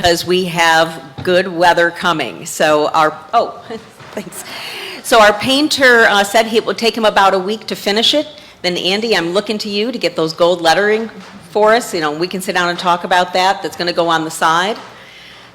because we have good weather coming. So thanks. So our painter said it would take him about a week to finish it. Then Andy, I'm looking to you to get those gold lettering for us. We can sit down and talk about that. That's going to go on the side.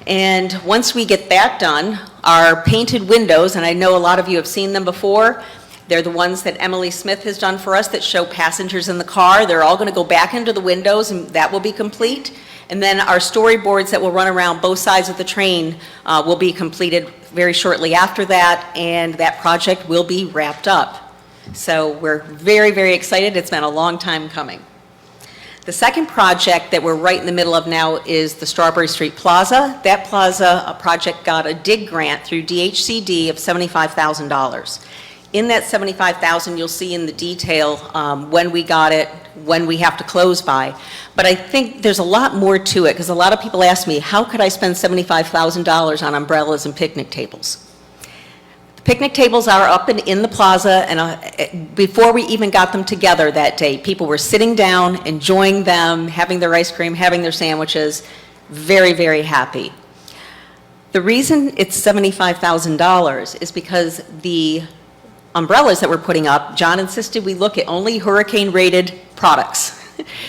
And once we get that done, our painted windows, and I know a lot of you have seen them before, they're the ones that Emily Smith has done for us that show passengers in the car. They're all going to go back into the windows, and that will be complete. And then our storyboards that will run around both sides of the train will be completed very shortly after that, and that project will be wrapped up. So we're very, very excited. It's been a long time coming. The second project that we're right in the middle of now is the Strawberry Street Plaza. That plaza project got a DIG grant through DHCD of $75,000. In that $75,000, you'll see in the detail when we got it, when we have to close by. But I think there's a lot more to it, because a lot of people ask me, how could I spend $75,000 on umbrellas and picnic tables? The picnic tables are up in the plaza, and before we even got them together that day, people were sitting down, enjoying them, having their ice cream, having their sandwiches, very, very happy. The reason it's $75,000 is because the umbrellas that we're putting up, John insisted we look at only hurricane-rated products.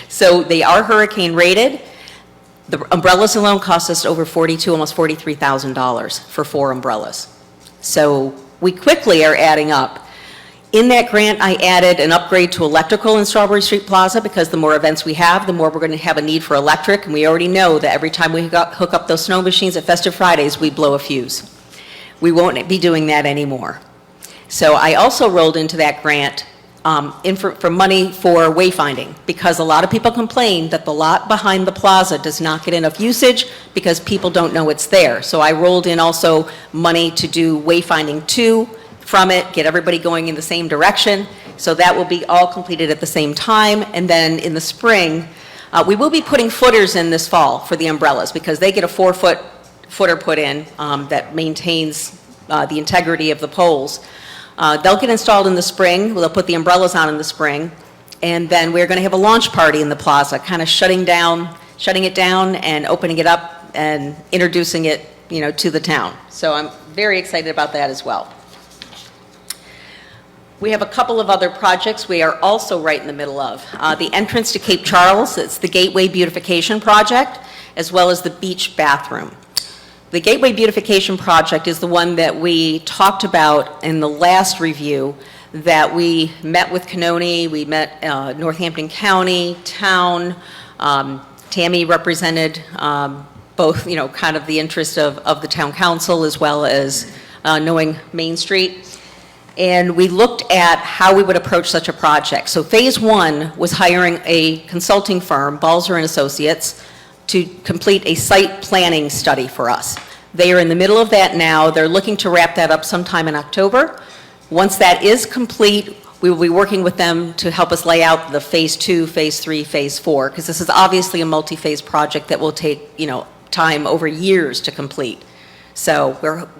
So they are hurricane-rated. The umbrellas alone cost us over almost $43,000 for 4 umbrellas. So we quickly are adding up. In that grant, I added an upgrade to electrical in Strawberry Street Plaza, because the more events we have, the more we're going to have a need for electric, and we already know that every time we hook up those snow machines at Festive Fridays, we blow a fuse. We won't be doing that anymore. So I also rolled into that grant for money for wayfinding, because a lot of people complain that the lot behind the plaza does not get enough usage because people don't know it's there. So I rolled in also money to do wayfinding from it, get everybody going in the same direction. So that will be all completed at the same time. And then in the spring, we will be putting footers in this fall for the umbrellas, because they get a 4-foot footer put in that maintains the integrity of the poles. They'll get installed in the spring. They'll put the umbrellas on in the spring. And then we're going to have a launch party in the plaza, kind of shutting it down and opening it up and introducing it, to the town. So I'm very excited about that as well. We have a couple of other projects we are also right in the middle of. The entrance to Cape Charles, it's the Gateway Beautification Project, as well as the beach bathroom. The Gateway Beautification Project is the one that we talked about in the last review, that we met with Canoni, we met Northampton County, town. Tammy represented both, kind of the interest of the town council, as well as knowing Main Street. And we looked at how we would approach such a project. So phase 1 was hiring a consulting firm, Balzer and Associates, to complete a site planning study for us. They are in the middle of that now. They're looking to wrap that up sometime in October. Once that is complete, we will be working with them to help us lay out the phase 2, phase 3, phase 4, because this is obviously a multi-phase project that will take, time over years to complete. So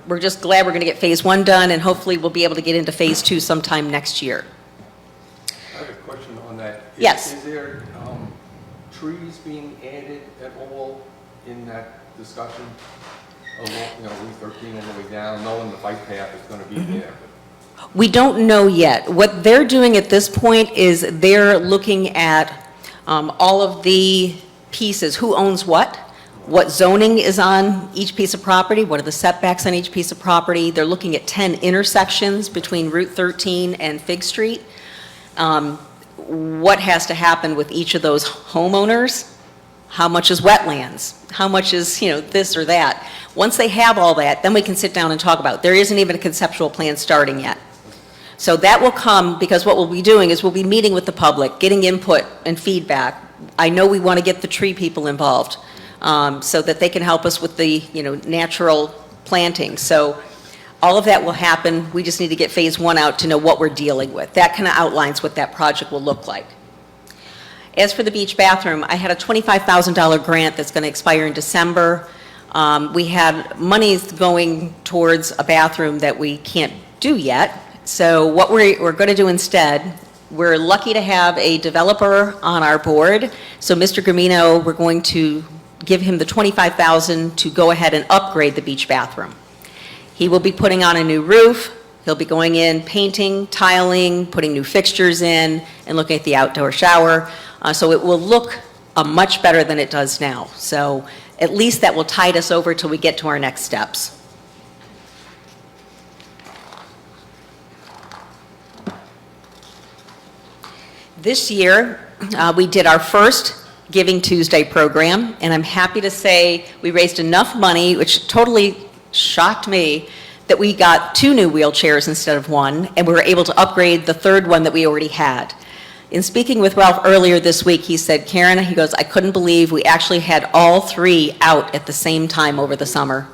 we're just glad we're going to get phase 1 done, and hopefully we'll be able to get into phase 2 sometime next year. I have a question on that. Yes. Is there trees being added at all in that discussion? Route 13 all the way down, knowing the bike path is going to be there. We don't know yet. What they're doing at this point is they're looking at all of the pieces, who owns what zoning is on each piece of property, what are the setbacks on each piece of property. They're looking at 10 intersections between Route 13 and Fig Street. What has to happen with each of those homeowners? How much is wetlands? How much is, this or that? Once they have all that, then we can sit down and talk about it. There isn't even a conceptual plan starting yet. So that will come, because what we'll be doing is we'll be meeting with the public, getting input and feedback. I know we want to get the tree people involved so that they can help us with the, natural planting. So all of that will happen. We just need to get phase 1 out to know what we're dealing with. That kind of outlines what that project will look like. As for the beach bathroom, I had a $25,000 grant that's going to expire in December. We had monies going towards a bathroom that we can't do yet. So what we're going to do instead, we're lucky to have a developer on our board. So Mr. Gramino, we're going to give him the $25,000 to go ahead and upgrade the beach bathroom. He will be putting on a new roof. He'll be going in, painting, tiling, putting new fixtures in, and looking at the outdoor shower. So it will look much better than it does now. So at least that will tide us over till we get to our next steps. This year, we did our first Giving Tuesday program, and I'm happy to say we raised enough money, which totally shocked me, that we got 2 new wheelchairs instead of 1, and we were able to upgrade the 3rd one that we already had. In speaking with Ralph earlier this week, he said, Karen, he goes, I couldn't believe we actually had all 3 out at the same time over the summer.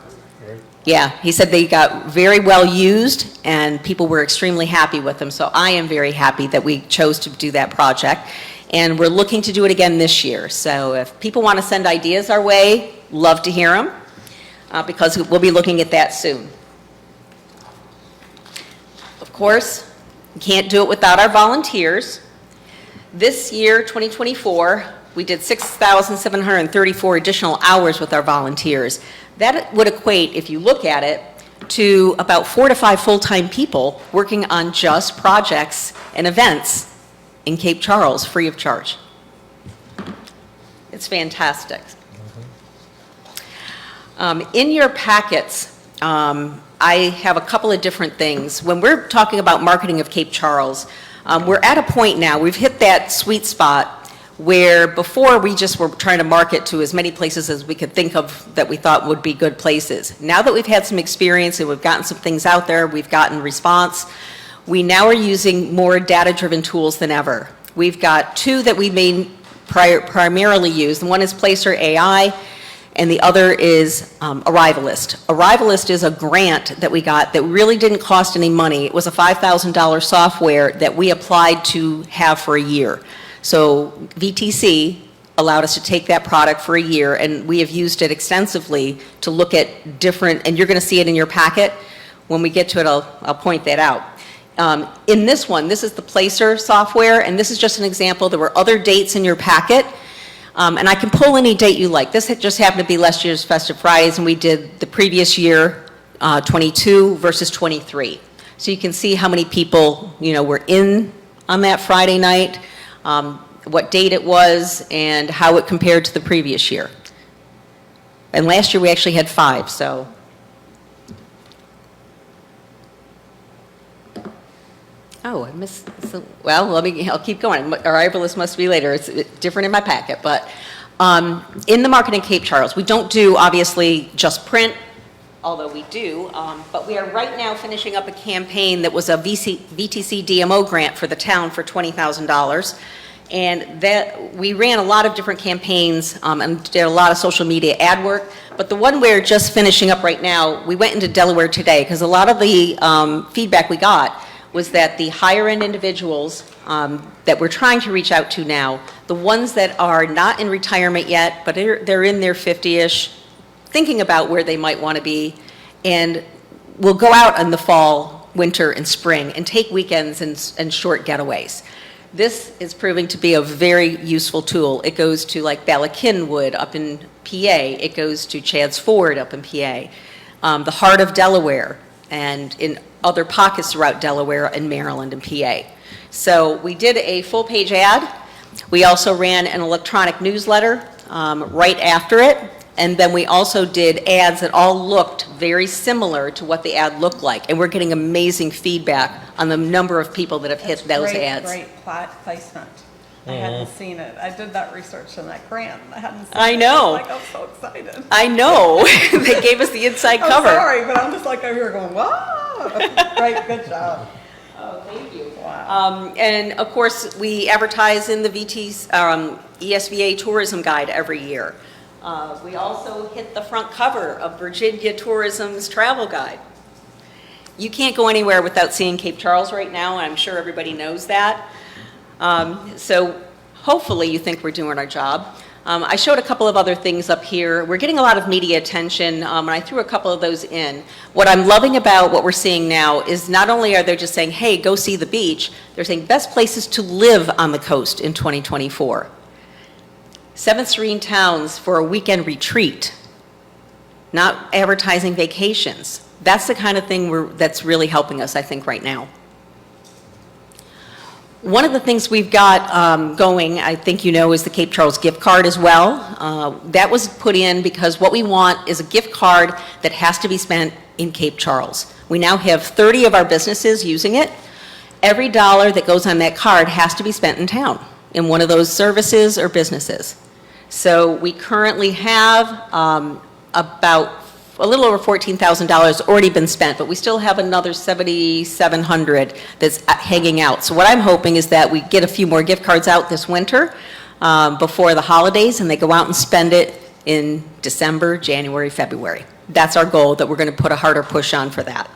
Yeah, he said they got very well used and people were extremely happy with them. So I am very happy that we chose to do that project. And we're looking to do it again this year. So if people want to send ideas our way, love to hear them, because we'll be looking at that soon. Of course, we can't do it without our volunteers. This year, 2024, we did 6,734 additional hours with our volunteers. That would equate, if you look at it, to about 4 to 5 full-time people working on just projects and events in Cape Charles, free of charge. It's fantastic. In your packets, I have a couple of different things. When we're talking about marketing of Cape Charles, we're at a point now, we've hit that sweet spot where before we just were trying to market to as many places as we could think of that we thought would be good places. Now that we've had some experience and we've gotten some things out there, we've gotten response, we now are using more data-driven tools than ever. We've got 2 that we primarily use. One is Placer AI, and the other is Arrivalist. Arrivalist is a grant that we got that really didn't cost any money. It was a $5,000 software that we applied to have for a year. So VTC allowed us to take that product for a year, and we have used it extensively to look at different, and you're going to see it in your packet. When we get to it, I'll point that out. In this one, this is the Placer software, and this is just an example. There were other dates in your packet, and I can pull any date you like. This just happened to be last year's Festive Fridays, and we did the previous year, 22 versus 23. So you can see how many people, were in on that Friday night, what date it was, and how it compared to the previous year. And last year we actually had 5, so. Oh, I missed, well, I'll keep going. Arrivalist must be later. It's different in my packet, but in the Marketing Cape Charles, we don't do, obviously, just print, although we do, but we are right now finishing up a campaign that was a VTC DMO grant for the town for $20,000. And that we ran a lot of different campaigns and did a lot of social media ad work. But the one we're just finishing up right now, we went into Delaware today because a lot of the feedback we got was that the higher end individuals that we're trying to reach out to now, the ones that are not in retirement yet, but they're in their 50-ish, thinking about where they might want to be, and will go out in the fall, winter, and spring and take weekends and short getaways. This is proving to be a very useful tool. It goes to like Ballackinwood up in PA. It goes to Chadds Ford up in PA, the heart of Delaware, and in other pockets throughout Delaware and Maryland and PA. So we did a full-page ad. We also ran an electronic newsletter right after it. And then we also did ads that all looked very similar to what the ad looked like. And we're getting amazing feedback on the number of people that have hit those ads. Great placement. I hadn't seen it. I did that research in that grant. I hadn't seen it. I know. I'm so excited. I know. They gave us the inside cover. I'm sorry, but I'm just like over here going, wow. Great, good job. Oh, thank you. Wow. And of course, we advertise in the ESVA Tourism Guide every year. We also hit the front cover of Virginia Tourism's travel guide. You can't go anywhere without seeing Cape Charles right now, and I'm sure everybody knows that. So hopefully you think we're doing our job. I showed a couple of other things up here. We're getting a lot of media attention, and I threw a couple of those in. What I'm loving about what we're seeing now is not only are they just saying, hey, go see the beach, they're saying best places to live on the coast in 2024. Seventh Serene Towns for a weekend retreat, not advertising vacations. That's the kind of thing that's really helping us, I think, right now. One of the things we've got going, I think you know, is the Cape Charles gift card as well. That was put in because what we want is a gift card that has to be spent in Cape Charles. We now have 30 of our businesses using it. Every dollar that goes on that card has to be spent in town, in one of those services or businesses. So we currently have about a little over $14,000 already been spent, but we still have another $7,700 that's hanging out. So what I'm hoping is that we get a few more gift cards out this winter before the holidays, and they go out and spend it in December, January, February. That's our goal, that we're going to put a harder push on for that.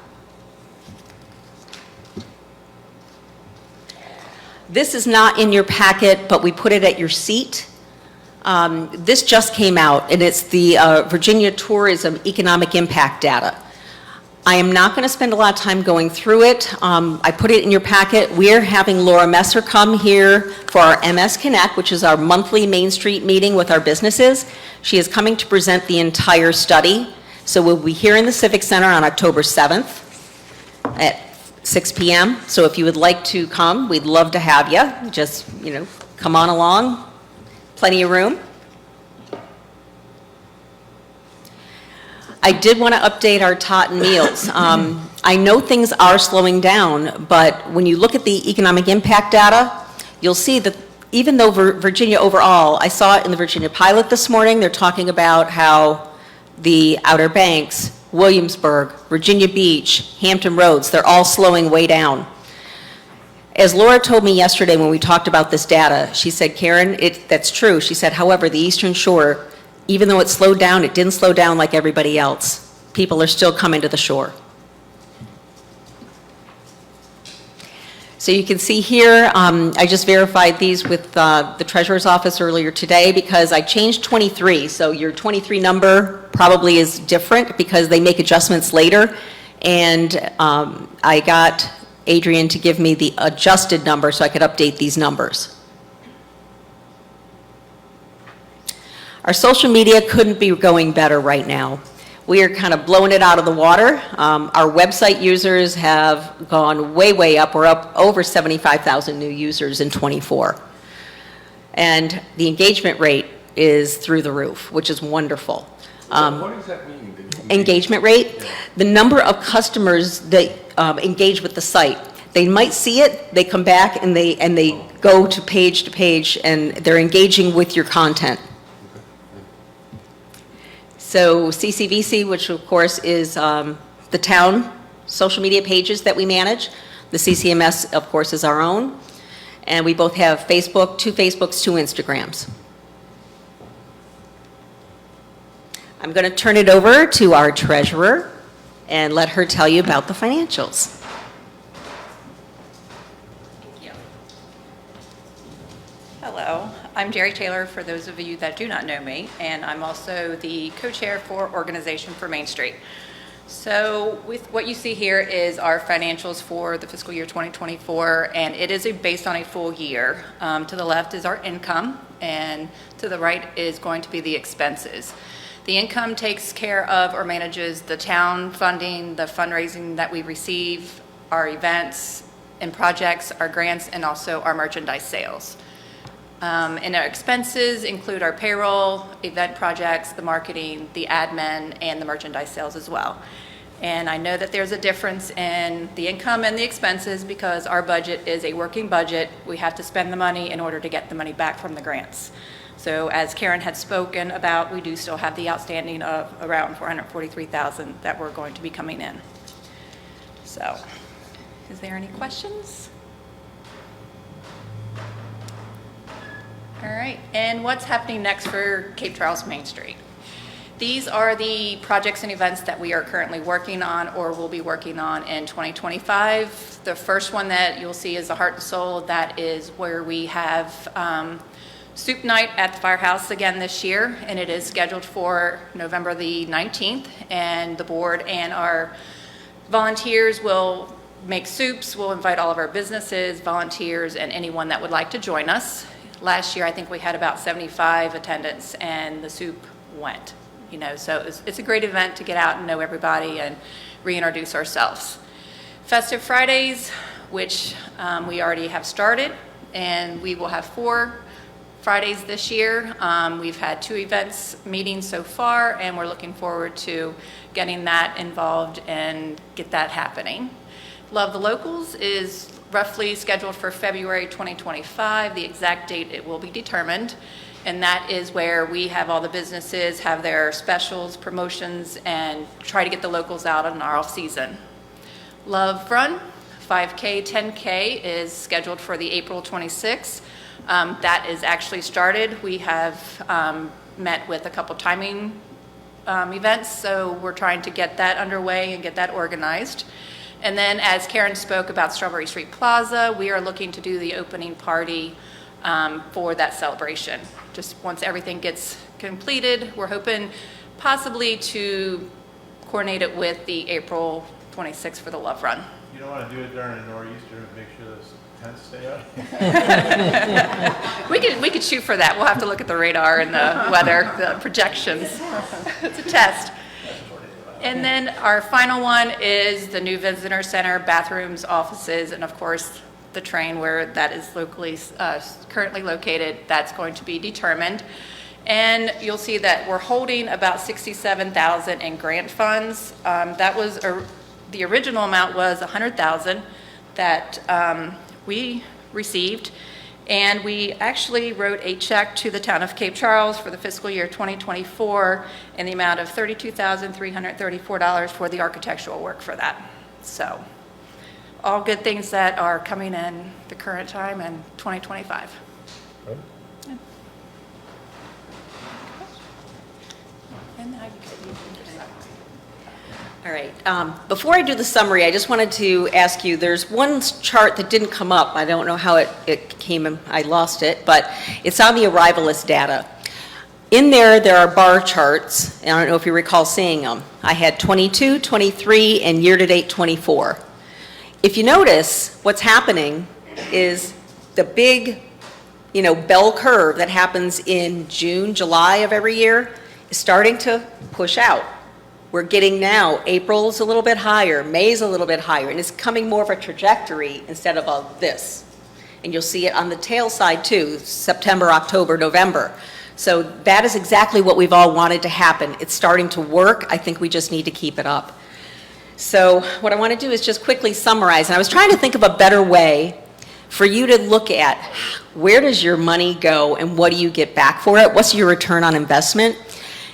This is not in your packet, but we put it at your seat. This just came out, and it's the Virginia Tourism Economic Impact Data. I am not going to spend a lot of time going through it. I put it in your packet. We're having Laura Messer come here for our MS Connect, which is our monthly Main Street meeting with our businesses. She is coming to present the entire study. So we'll be here in the Civic Center on October 7th at 6 p.m. So if you would like to come, we'd love to have you. Just, come on along. Plenty of room. I did want to update our Totten meals. I know things are slowing down, but when you look at the economic impact data, you'll see that even though Virginia overall, I saw it in the Virginia pilot this morning, they're talking about how the Outer Banks, Williamsburg, Virginia Beach, Hampton Roads, they're all slowing way down. As Laura told me yesterday when we talked about this data, she said, Karen, that's true. She said, however, the Eastern Shore, even though it slowed down, it didn't slow down like everybody else. People are still coming to the shore. So you can see here, I just verified these with the Treasurer's Office earlier today because I changed 23. So your 23 number probably is different because they make adjustments later. And I got Adrian to give me the adjusted number so I could update these numbers. Our social media couldn't be going better right now. We are kind of blowing it out of the water. Our website users have gone way, way up. We're up over 75,000 new users in 24. And the engagement rate is through the roof, which is wonderful. So what does that mean? Engagement rate, the number of customers that engage with the site. They might see it, they come back and they go to page, and they're engaging with your content. So CCVC, which of course is the town social media pages that we manage. The CCMS, of course, is our own. And we both have Facebook, 2 Facebooks, 2 Instagrams. I'm going to turn it over to our treasurer and let her tell you about the financials. Thank you. Hello, I'm Jerry Taylor, for those of you that do not know me, and I'm also the co-chair for Organization for Main Street. So with what you see here is our financials for the fiscal year 2024, and it is based on a full year. To the left is our income, and to the right is going to be the expenses. The income takes care of or manages the town funding, the fundraising that we receive, our events and projects, our grants, and also our merchandise sales. And our expenses include our payroll, event projects, the marketing, the admin, and the merchandise sales as well. And I know that there's a difference in the income and the expenses because our budget is a working budget. We have to spend the money in order to get the money back from the grants. So as Karen had spoken about, we do still have the outstanding of around $443,000 that we're going to be coming in. So, is there any questions? All right, and what's happening next for Cape Charles Main Street? These are the projects and events that we are currently working on or will be working on in 2025. The first one that you'll see is the Heart and Soul. That is where we have Soup Night at the Firehouse again this year, and it is scheduled for November the 19th, and the board and our volunteers will make soups. We'll invite all of our businesses, volunteers, and anyone that would like to join us. Last year, I think we had about 75 attendants, and the soup went, so it's a great event to get out and know everybody and reintroduce ourselves. Festive Fridays, which we already have started, and we will have 4 Fridays this year. We've had 2 events meetings so far, and we're looking forward to getting that involved and get that happening. Love the Locals is roughly scheduled for February 2025. The exact date, it will be determined, and that is where we have all the businesses have their specials, promotions, and try to get the locals out on our off-season. Love Run, 5K, 10K is scheduled for the April 26th. That is actually started. We have met with a couple timing events, so we're trying to get that underway and get that organized. And then, as Karen spoke about Strawberry Street Plaza, we are looking to do the opening party for that celebration. Just once everything gets completed, we're hoping possibly to coordinate it with the April 26th for the Love Run. You don't want to do it during a nor'easter and make sure those tents stay out? We could shoot for that. We'll have to look at the radar and the weather, the projections. It's a test. And then our final one is the new visitor center, bathrooms, offices, and of course, the train where that is locally, currently located. That's going to be determined. And you'll see that we're holding about $67,000 in grant funds. That was, the original amount was $100,000 that we received. And we actually wrote a check to the town of Cape Charles for the fiscal year 2024 in the amount of $32,334 for the architectural work for that. So all good things that are coming in the current time and 2025. Right. Yeah. And now you can All right. Before I do the summary, I just wanted to ask you, there's one chart that didn't come up. I don't know how it came, I lost it, but it's on the arrival list data. In there are bar charts, and I don't know if you recall seeing them. I had 22, 23, and year-to-date 24. If you notice, what's happening is the big, bell curve that happens in June, July of every year is starting to push out. We're getting now, April's a little bit higher, May's a little bit higher, and it's coming more of a trajectory instead of this. And you'll see it on the tail side too, September, October, November. So that is exactly what we've all wanted to happen. It's starting to work. I think we just need to keep it up. So what I want to do is just quickly summarize, and I was trying to think of a better way for you to look at where does your money go and what do you get back for it? What's your return on investment?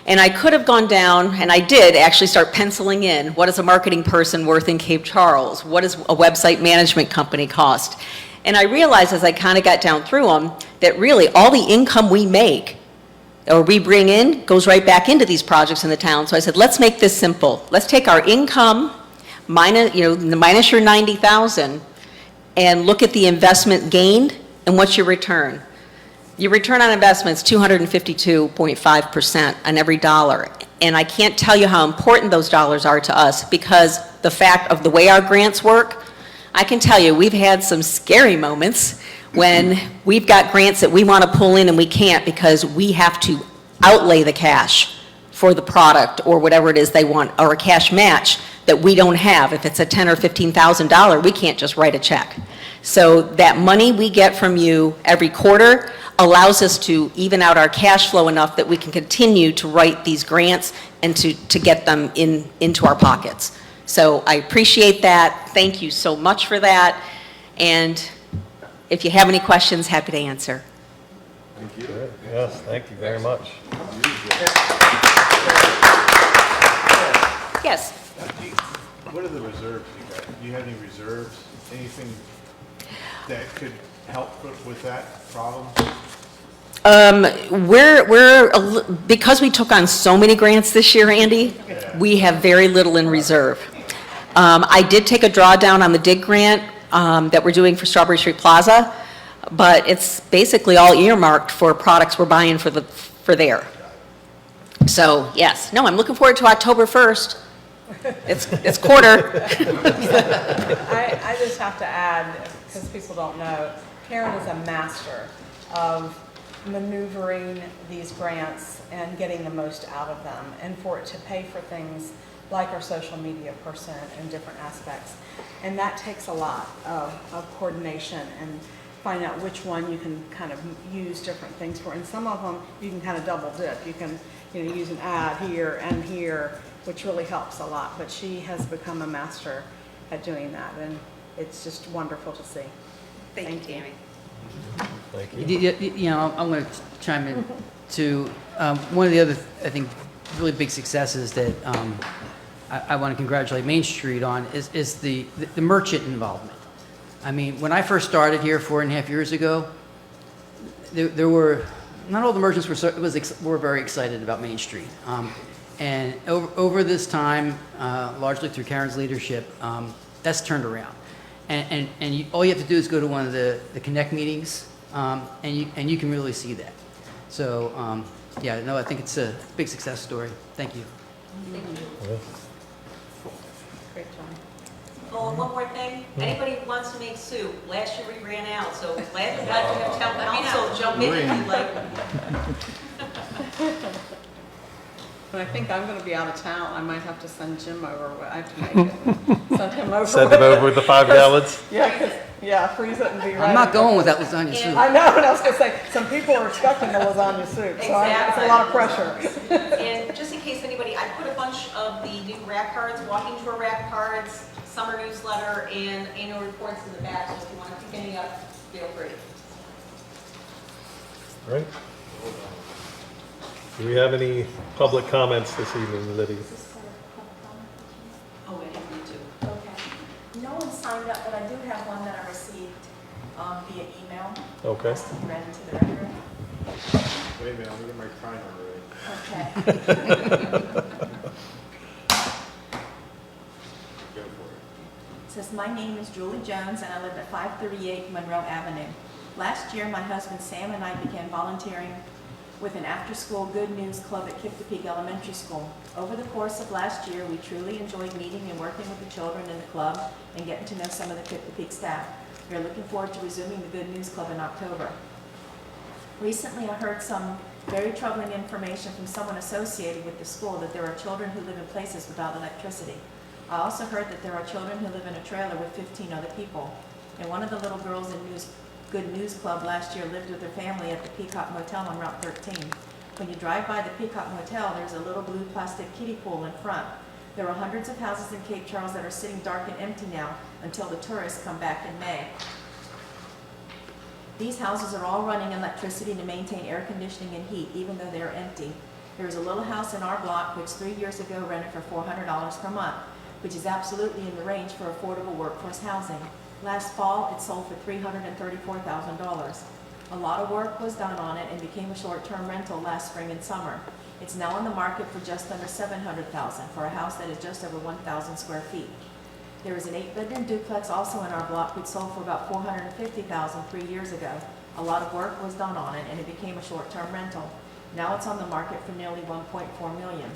And I could have gone down, and I did actually start penciling in, what is a marketing person worth in Cape Charles? What does a website management company cost? And I realized as I kind of got down through them, that really all the income we make or we bring in goes right back into these projects in the town. So I said, let's make this simple. Let's take our income, minus your 90,000, and look at the investment gained, and what's your return? Your return on investment is 252.5% on every dollar. And I can't tell you how important those dollars are to us, because the fact of the way our grants work, I can tell you we've had some scary moments when we've got grants that we want to pull in and we can't because we have to outlay the cash for the product or whatever it is they want, or a cash match that we don't have. If it's a $10,000 or $15,000, we can't just write a check. So that money we get from you every quarter allows us to even out our cash flow enough that we can continue to write these grants and to get them into our pockets. So I appreciate that. Thank you so much for that. And if you have any questions, happy to answer. Thank you. Great. Yes, thank you very much. Yes. What are the reserves you got? Do you have any reserves? Anything that could help with that problem? Because we took on so many grants this year, Andy, we have very little in reserve. I did take a drawdown on the DIG grant that we're doing for Strawberry Street Plaza, but it's basically all earmarked for products we're buying for there. So, yes. No, I'm looking forward to October 1st. It's quarter. I just have to add, because people don't know, Karen is a master of maneuvering these grants and getting the most out of them, and for it to pay for things like our social media person and different aspects. And that takes a lot of coordination and find out which one you can kind of use different things for. And some of them you can kind of double dip. You can, use an ad here and here, which really helps a lot. But she has become a master at doing that, and it's just wonderful to see. Thank you, Tammy. Thank you. I'm going to chime in to one of the other, I think, really big successes that I want to congratulate Main Street on is the merchant involvement. I mean, when I first started here 4.5 years ago, there were, not all the merchants were very excited about Main Street. And over this time, largely through Karen's leadership, that's turned around. And all you have to do is go to one of the Connect meetings, and you can really see that. So, I think it's a big success story. Thank you. Yeah. Great job. Oh, and one more thing, anybody who wants to make soup, last year we ran out, so glad to have town council jump in if you'd like. And I think I'm going to be out of town. I might have to send Jim over. I have to make it. Send him over. Send them over with the 5 gallons. Yeah, freeze it and be ready. I'm not going with that lasagna soup. I know, and I was going to say, some people are expecting the lasagna soup, so it's a lot of pressure. And just in case anybody, I put a bunch of the new rap cards, walking tour rap cards, summer newsletter, and annual reports in the back, so if you want to pick any up, feel free. Right. Do we have any public comments this evening, Liddy? Oh, I didn't need to. Okay. No one signed up, but I do have one that I received via email. Okay. Has to be read into the record. Wait a minute, I'm gonna get my primer ready. Okay. Go for it. It says, my name is Julie Jones and I live at 538 Monroe Avenue. Last year, my husband Sam and I began volunteering with an after-school Good News Club at Kiptopeke Elementary School. Over the course of last year, we truly enjoyed meeting and working with the children in the club and getting to know some of the Kiptopeke staff. We are looking forward to resuming the Good News Club in October. Recently, I heard some very troubling information from someone associated with the school that there are children who live in places without electricity. I also heard that there are children who live in a trailer with 15 other people. And one of the little girls in Good News Club last year lived with her family at the Peacock Motel on Route 13. When you drive by the Peacock Motel, there's a little blue plastic kiddie pool in front. There are hundreds of houses in Cape Charles that are sitting dark and empty now until the tourists come back in May. These houses are all running electricity to maintain air conditioning and heat, even though they are empty. There is a little house in our block which 3 years ago rented for $400 per month, which is absolutely in the range for affordable workforce housing. Last fall, it sold for $334,000. A lot of work was done on it and became a short-term rental last spring and summer. It's now on the market for just under $700,000 for a house that is just over 1,000 square feet. There is an 8-bedroom duplex also in our block which sold for about $450,000 3 years ago. A lot of work was done on it and it became a short-term rental. Now it's on the market for nearly $1.4 million.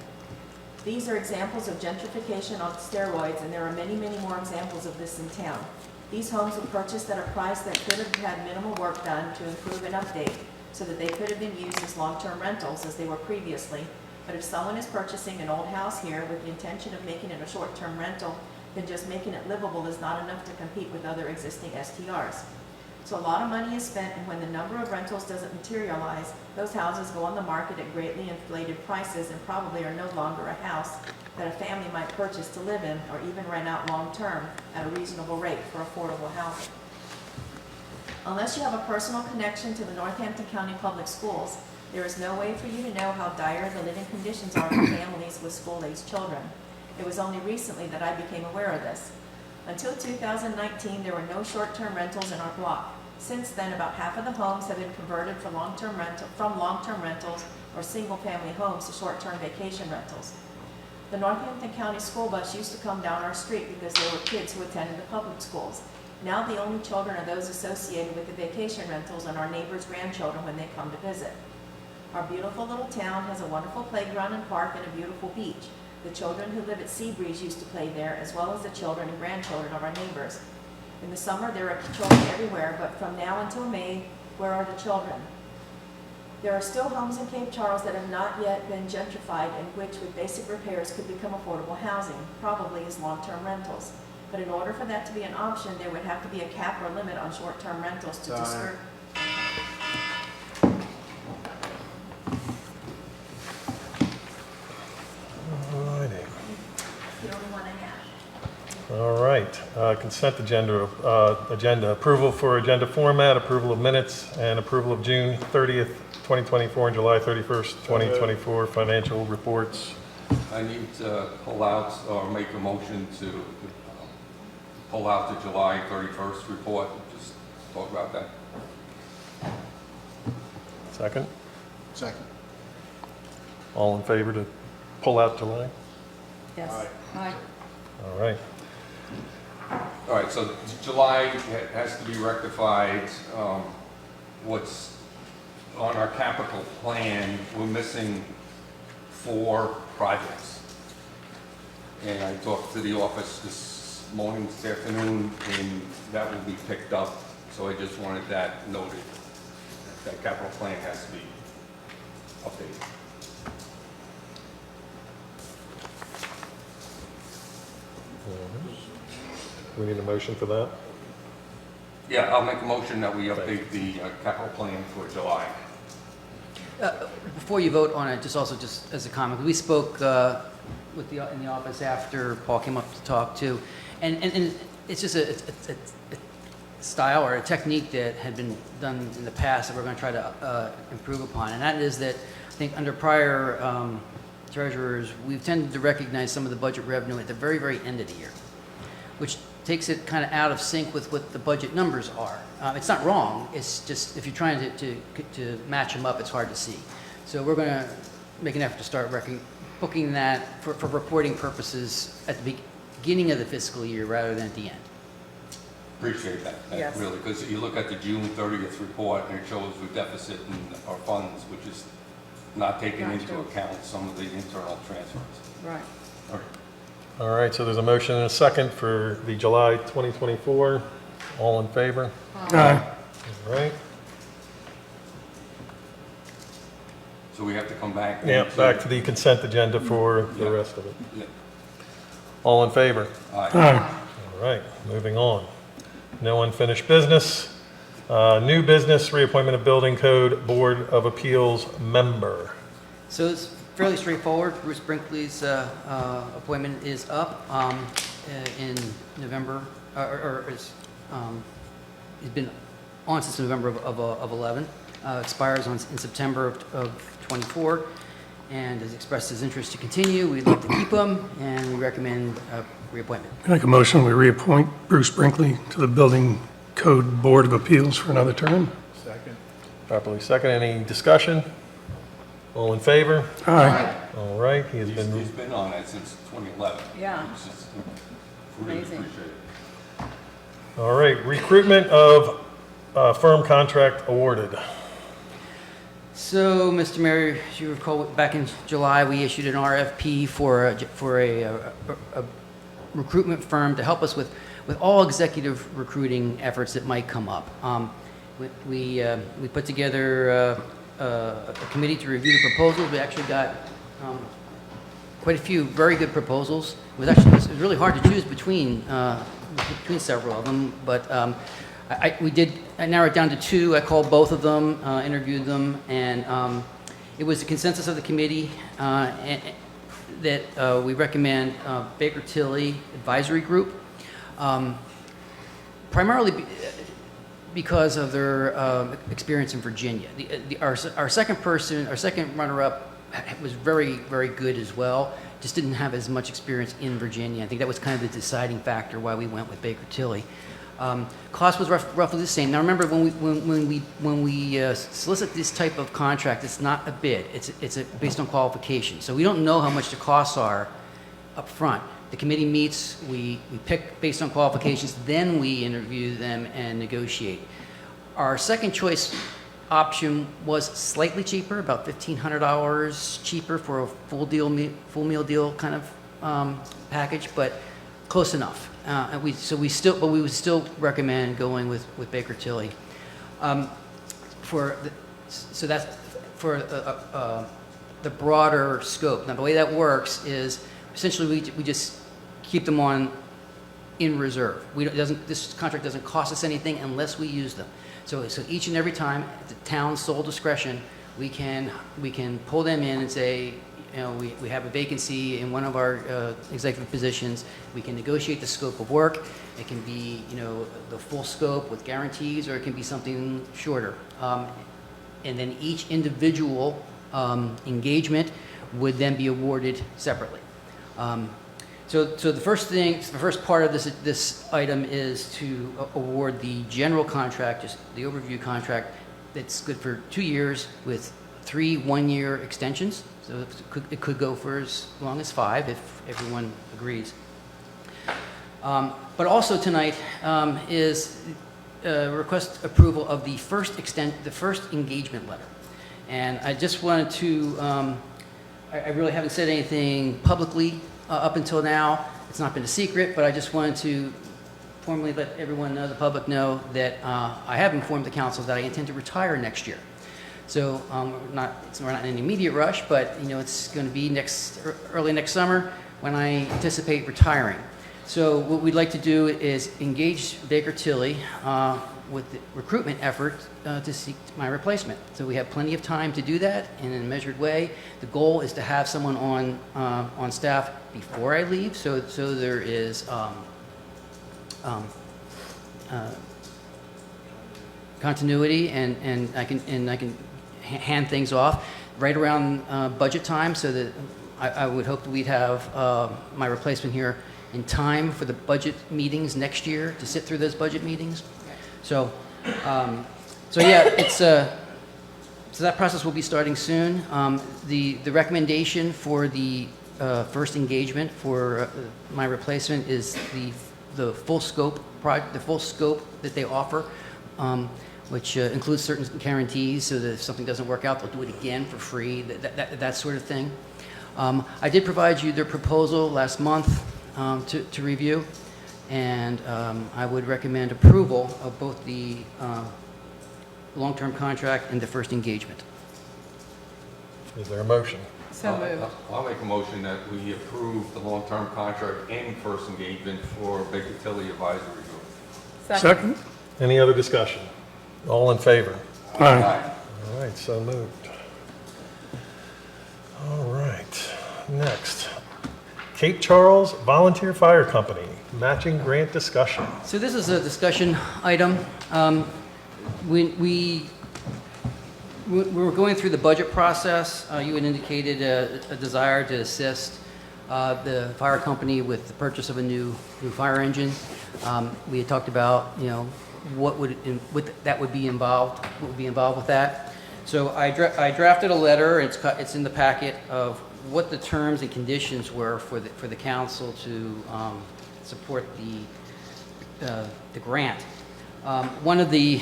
These are examples of gentrification on steroids, and there are many, many more examples of this in town. These homes were purchased at a price that could have had minimal work done to improve and update so that they could have been used as long-term rentals as they were previously. But if someone is purchasing an old house here with the intention of making it a short-term rental, then just making it livable is not enough to compete with other existing STRs. So a lot of money is spent, and when the number of rentals doesn't materialize, those houses go on the market at greatly inflated prices and probably are no longer a house that a family might purchase to live in or even rent out long-term at a reasonable rate for affordable housing. Unless you have a personal connection to the Northampton County Public Schools, there is no way for you to know how dire the living conditions are for families with school-aged children. It was only recently that I became aware of this. Until 2019, there were no short-term rentals in our block. Since then, about half of the homes have been converted from long-term rentals or single-family homes to short-term vacation rentals. The Northampton County School Bus used to come down our street because there were kids who attended the public schools. Now the only children are those associated with the vacation rentals and our neighbors' grandchildren when they come to visit. Our beautiful little town has a wonderful playground and park and a beautiful beach. The children who live at Seabreeze used to play there, as well as the children and grandchildren of our neighbors. In the summer, there are children everywhere, but from now until May, Where are the children? There are still homes in Cape Charles that have not yet been gentrified and which with basic repairs could become affordable housing, probably as long-term rentals. But in order for that to be an option, there would have to be a cap or limit on short-term rentals to discourage. Alrighty. The only one I have. All right, consent agenda, approval for agenda format, approval of minutes, and approval of June 30th, 2024, and July 31st, 2024 financial reports. I need to pull out or make a motion to pull out the July 31st report, just talk about that. Second, Second. all in favor to pull out July? Yes. Aye. All right, All right, so July has to be rectified. What's on our capital plan, we're missing 4 projects. And I talked to the office this morning, this afternoon, and that will be picked up. So I just wanted that noted. That capital plan has to be updated. we need a motion for that? Yeah, I'll make a motion that we update the capital plan for July. Before you vote on it, just as a comment, we spoke in the office after Paul came up to talk too, and it's just a style or a technique that had been done in the past that we're going to try to improve upon, and that is that I think under prior treasurers, we've tended to recognize some of the budget revenue at the very, very end of the year, which takes it kind of out of sync with what the budget numbers are. It's not wrong, it's just if you're trying to match them up, it's hard to see. So we're going to make an effort to start booking that for reporting purposes at the beginning of the fiscal year rather than at the end. Appreciate that, Yes. really, because you look at the June 30th report and it shows the deficit in our funds, which is not taking Not into true. account some of the internal transfers. Right. All right. All right, so there's a motion and a second for the July 2024. All in favor? Aye. All right. So we have to come back. Yeah, into- back to the consent agenda for the Yeah. rest of it. Yeah. All in favor? Aye. All right, moving on. No unfinished business. New business, reappointment of Building Code Board of Appeals member. So it's fairly straightforward. Bruce Brinkley's appointment is up in November, he's been on since November of 11. Expires in September of 24, and has expressed his interest to continue. We'd love to keep him, and we recommend reappointment. Make a motion, we reappoint Bruce Brinkley to the Building Code Board of Appeals for another term. Second. Properly second. Any discussion? All in favor? Aye. All right, he has He's been, been on that since 2011. Yeah. Which is- we really Amazing. appreciate it. all right, recruitment of firm contract awarded. So, Mr. Mayor, as you recall, back in July, we issued an RFP for a recruitment firm to help us with all executive recruiting efforts that might come up. We put together a committee to review the proposals. We actually got quite a few very good proposals. It was really hard to choose between several of them, but I narrowed it down to 2. I called both of them, interviewed them, and it was the consensus of the committee that we recommend Baker Tilly Advisory Group, primarily because of their experience in Virginia. Our second runner-up was very, very good as well, just didn't have as much experience in Virginia. I think that was kind of the deciding factor why we went with Baker Tilly. Cost was roughly the same. Now remember, when we solicit this type of contract, it's not a bid. It's based on qualification. So we don't know how much the costs are up front. The committee meets, we pick based on qualifications, then we interview them and negotiate. Our second choice option was slightly cheaper, about $1,500 cheaper for a full meal deal kind of package, but close enough. We would still recommend going with Baker Tilly. so that's for the broader scope. Now, the way that works is essentially we just keep them on in reserve. This contract doesn't cost us anything unless we use them. So each and every time, at the town's sole discretion, we can pull them in and say, you know, we have a vacancy in one of our executive positions. We can negotiate the scope of work. It can be, you know, the full scope with guarantees, or it can be something shorter. And then each individual engagement would then be awarded separately. So the first part of this item is to award the general contract, just the overview contract, that's good for 2 years with 3 one-year extensions. So it could go for as long as 5 if everyone agrees. But also tonight is request approval of the first engagement letter. And I just wanted to, I really haven't said anything publicly up until now. It's not been a secret, but I just wanted to formally let everyone know, the public know, that I have informed the council that I intend to retire next year. So we're not in any immediate rush, but you know, it's going to be early next summer when I anticipate retiring. So what we'd like to do is engage Baker Tilly with the recruitment effort to seek my replacement. So we have plenty of time to do that in a measured way. The goal is to have someone on staff before I leave, so there is continuity, and I can hand things off right around budget time, so that I would hope that we'd have my replacement here in time for the budget meetings next year, to sit through those budget meetings. So yeah, it's so that process will be starting soon. The recommendation for the first engagement for my replacement is the full scope that they offer, which includes certain guarantees, so that if something doesn't work out, they'll do it again for free, that sort of thing. I did provide you their proposal last month to review, and I would recommend approval of both the long-term contract and the first engagement. Is there a motion? So moved. I'll make a motion that we approve the long-term contract and first engagement for Baker Tilly Advisory Group. Second? Any other discussion? All in favor? Aye. All right, so moved. All right, next. Cape Charles Volunteer Fire Company, matching grant discussion. So this is a discussion item. We were going through the budget process. You had indicated a desire to assist the fire company with the purchase of a new fire engine. We had talked about, you know, what would be involved with that. So I drafted a letter. It's in the packet of what the terms and conditions were for the council to support the grant. One of the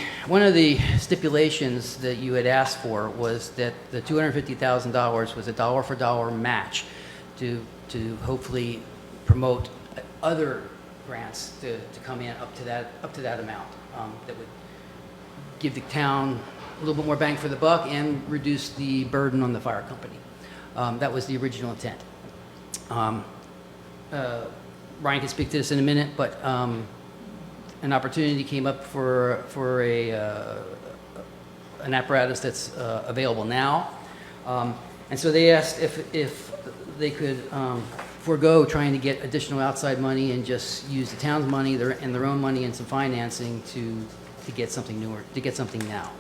stipulations that you had asked for was that the $250,000 was a dollar-for-dollar match to hopefully promote other grants to come in up to that amount, that would give the town a little bit more bang for the buck and reduce the burden on the fire company. That was the original intent. Ryan can speak to this in a minute, but an opportunity came up for an apparatus that's available now, and so they asked if they could forego trying to get additional outside money and just use the town's money and their own money and some financing to get something newer, to get something now.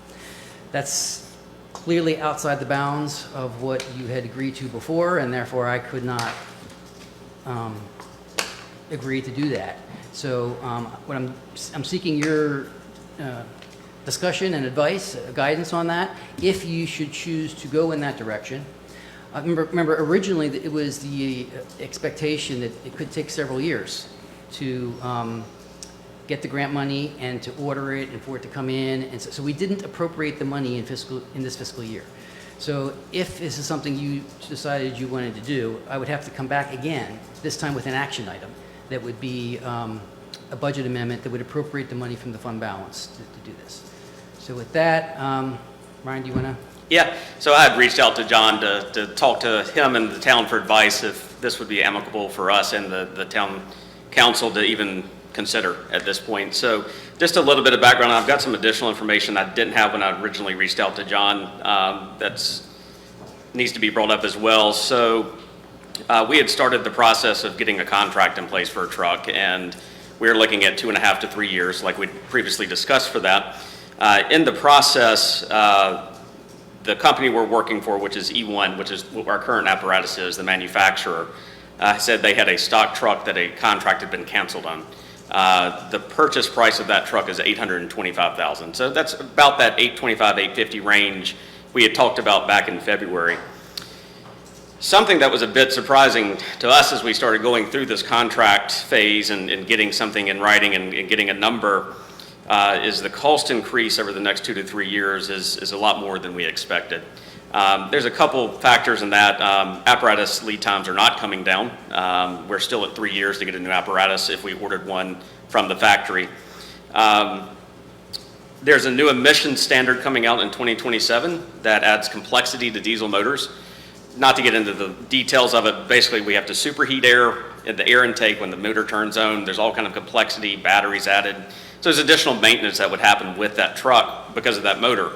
That's clearly outside the bounds of what you had agreed to before, and therefore I could not agree to do that. So what I'm seeking your discussion and advice, guidance on that, if you should choose to go in that direction. Remember, originally it was the expectation that it could take several years to get the grant money and to order it and for it to come in, and so we didn't appropriate the money in this fiscal year. So if this is something you decided you wanted to do, I would have to come back again, this time with an action item that would be a budget amendment that would appropriate the money from the fund balance to do this. So with that, Ryan, do you want to? Yeah, so I had reached out to John to talk to him and the town for advice if this would be amicable for us and the town council to even consider at this point. So just a little bit of background. I've got some additional information I didn't have when I originally reached out to John that's needs to be brought up as well. So we had started the process of getting a contract in place for a truck, and we were looking at 2.5 to 3 years like we'd previously discussed for that. In the process, the company we're working for, which is E1, which is what our current apparatus is, the manufacturer, said they had a stock truck that a contract had been canceled on. The purchase price of that truck is $825,000. So that's about that $825, $850 range we had talked about back in February. Something that was a bit surprising to us as we started going through this contract phase and getting something in writing and getting a number is the cost increase over the next 2 to 3 years is a lot more than we expected. There's a couple factors in that. Apparatus lead times are not coming down. We're still at 3 years to get a new apparatus if we ordered one from the factory. There's a new emission standard coming out in 2027 that adds complexity to diesel motors. Not to get into the details of it, basically we have to superheat air in the air intake when the motor turns on. There's all kind of complexity, batteries added. So there's additional maintenance that would happen with that truck because of that motor.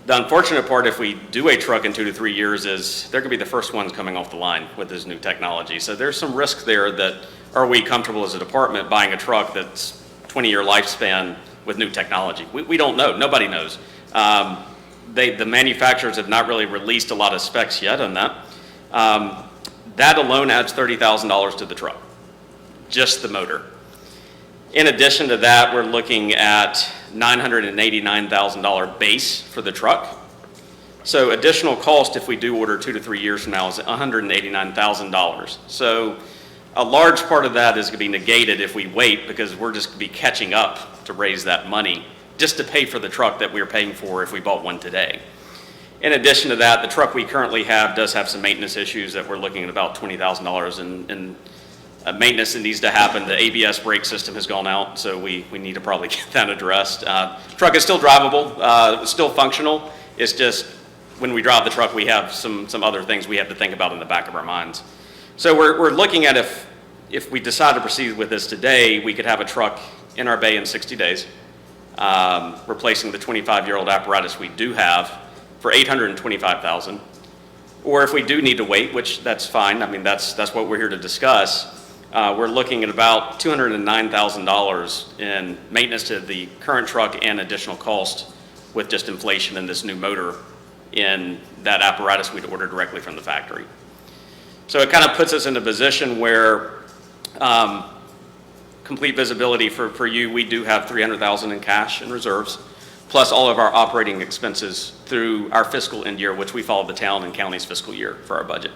The unfortunate part, if we do a truck in 2 to 3 years, is they're going to be the first ones coming off the line with this new technology. So there's some risk there that, are we comfortable as a department buying a truck that's 20-year lifespan with new technology? We don't know. Nobody knows. The manufacturers have not really released a lot of specs yet on that. That alone adds $30,000 to the truck, just the motor. In addition to that, we're looking at $989,000 base for the truck. So additional cost if we do order 2 to 3 years from now is $189,000. So a large part of that is going to be negated if we wait, because we're just going to be catching up to raise that money just to pay for the truck that we're paying for if we bought one today. In addition to that, the truck we currently have does have some maintenance issues that we're looking at about $20,000 in maintenance that needs to happen. The ABS brake system has gone out, so we need to probably get that addressed. Truck is still drivable, still functional. It's just when we drive the truck, we have some other things we have to think about in the back of our minds. So we're looking at if we decide to proceed with this today, we could have a truck in our bay in 60 days, replacing the 25-year-old apparatus we do have for $825,000. Or if we do need to wait, which that's fine. I mean, that's what we're here to discuss. We're looking at about $209,000 in maintenance to the current truck and additional cost with just inflation and this new motor in that apparatus we'd order directly from the factory. So it kind of puts us in a position where complete visibility for you, we do have $300,000 in cash and reserves, plus all of our operating expenses through our fiscal end year, which we follow the town and county's fiscal year for our budget.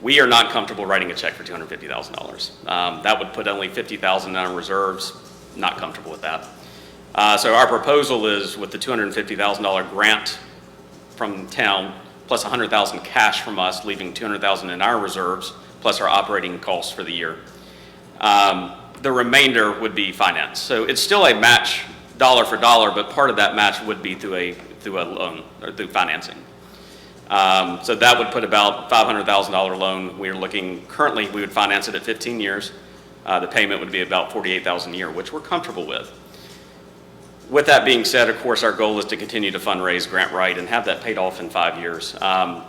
We are not comfortable writing a check for $250,000. That would put only $50,000 in our reserves. Not comfortable with that. So our proposal is with the $250,000 grant from town, plus $100,000 cash from us, leaving $200,000 in our reserves, plus our operating costs for the year. The remainder would be finance. So it's still a match dollar for dollar, but part of that match would be through a loan or through financing. So that would put about $500,000 loan. We're looking, currently we would finance it at 15 years. The payment would be about $48,000 a year, which we're comfortable with. With that being said, of course, our goal is to continue to fundraise Grant Wright and have that paid off in 5 years. A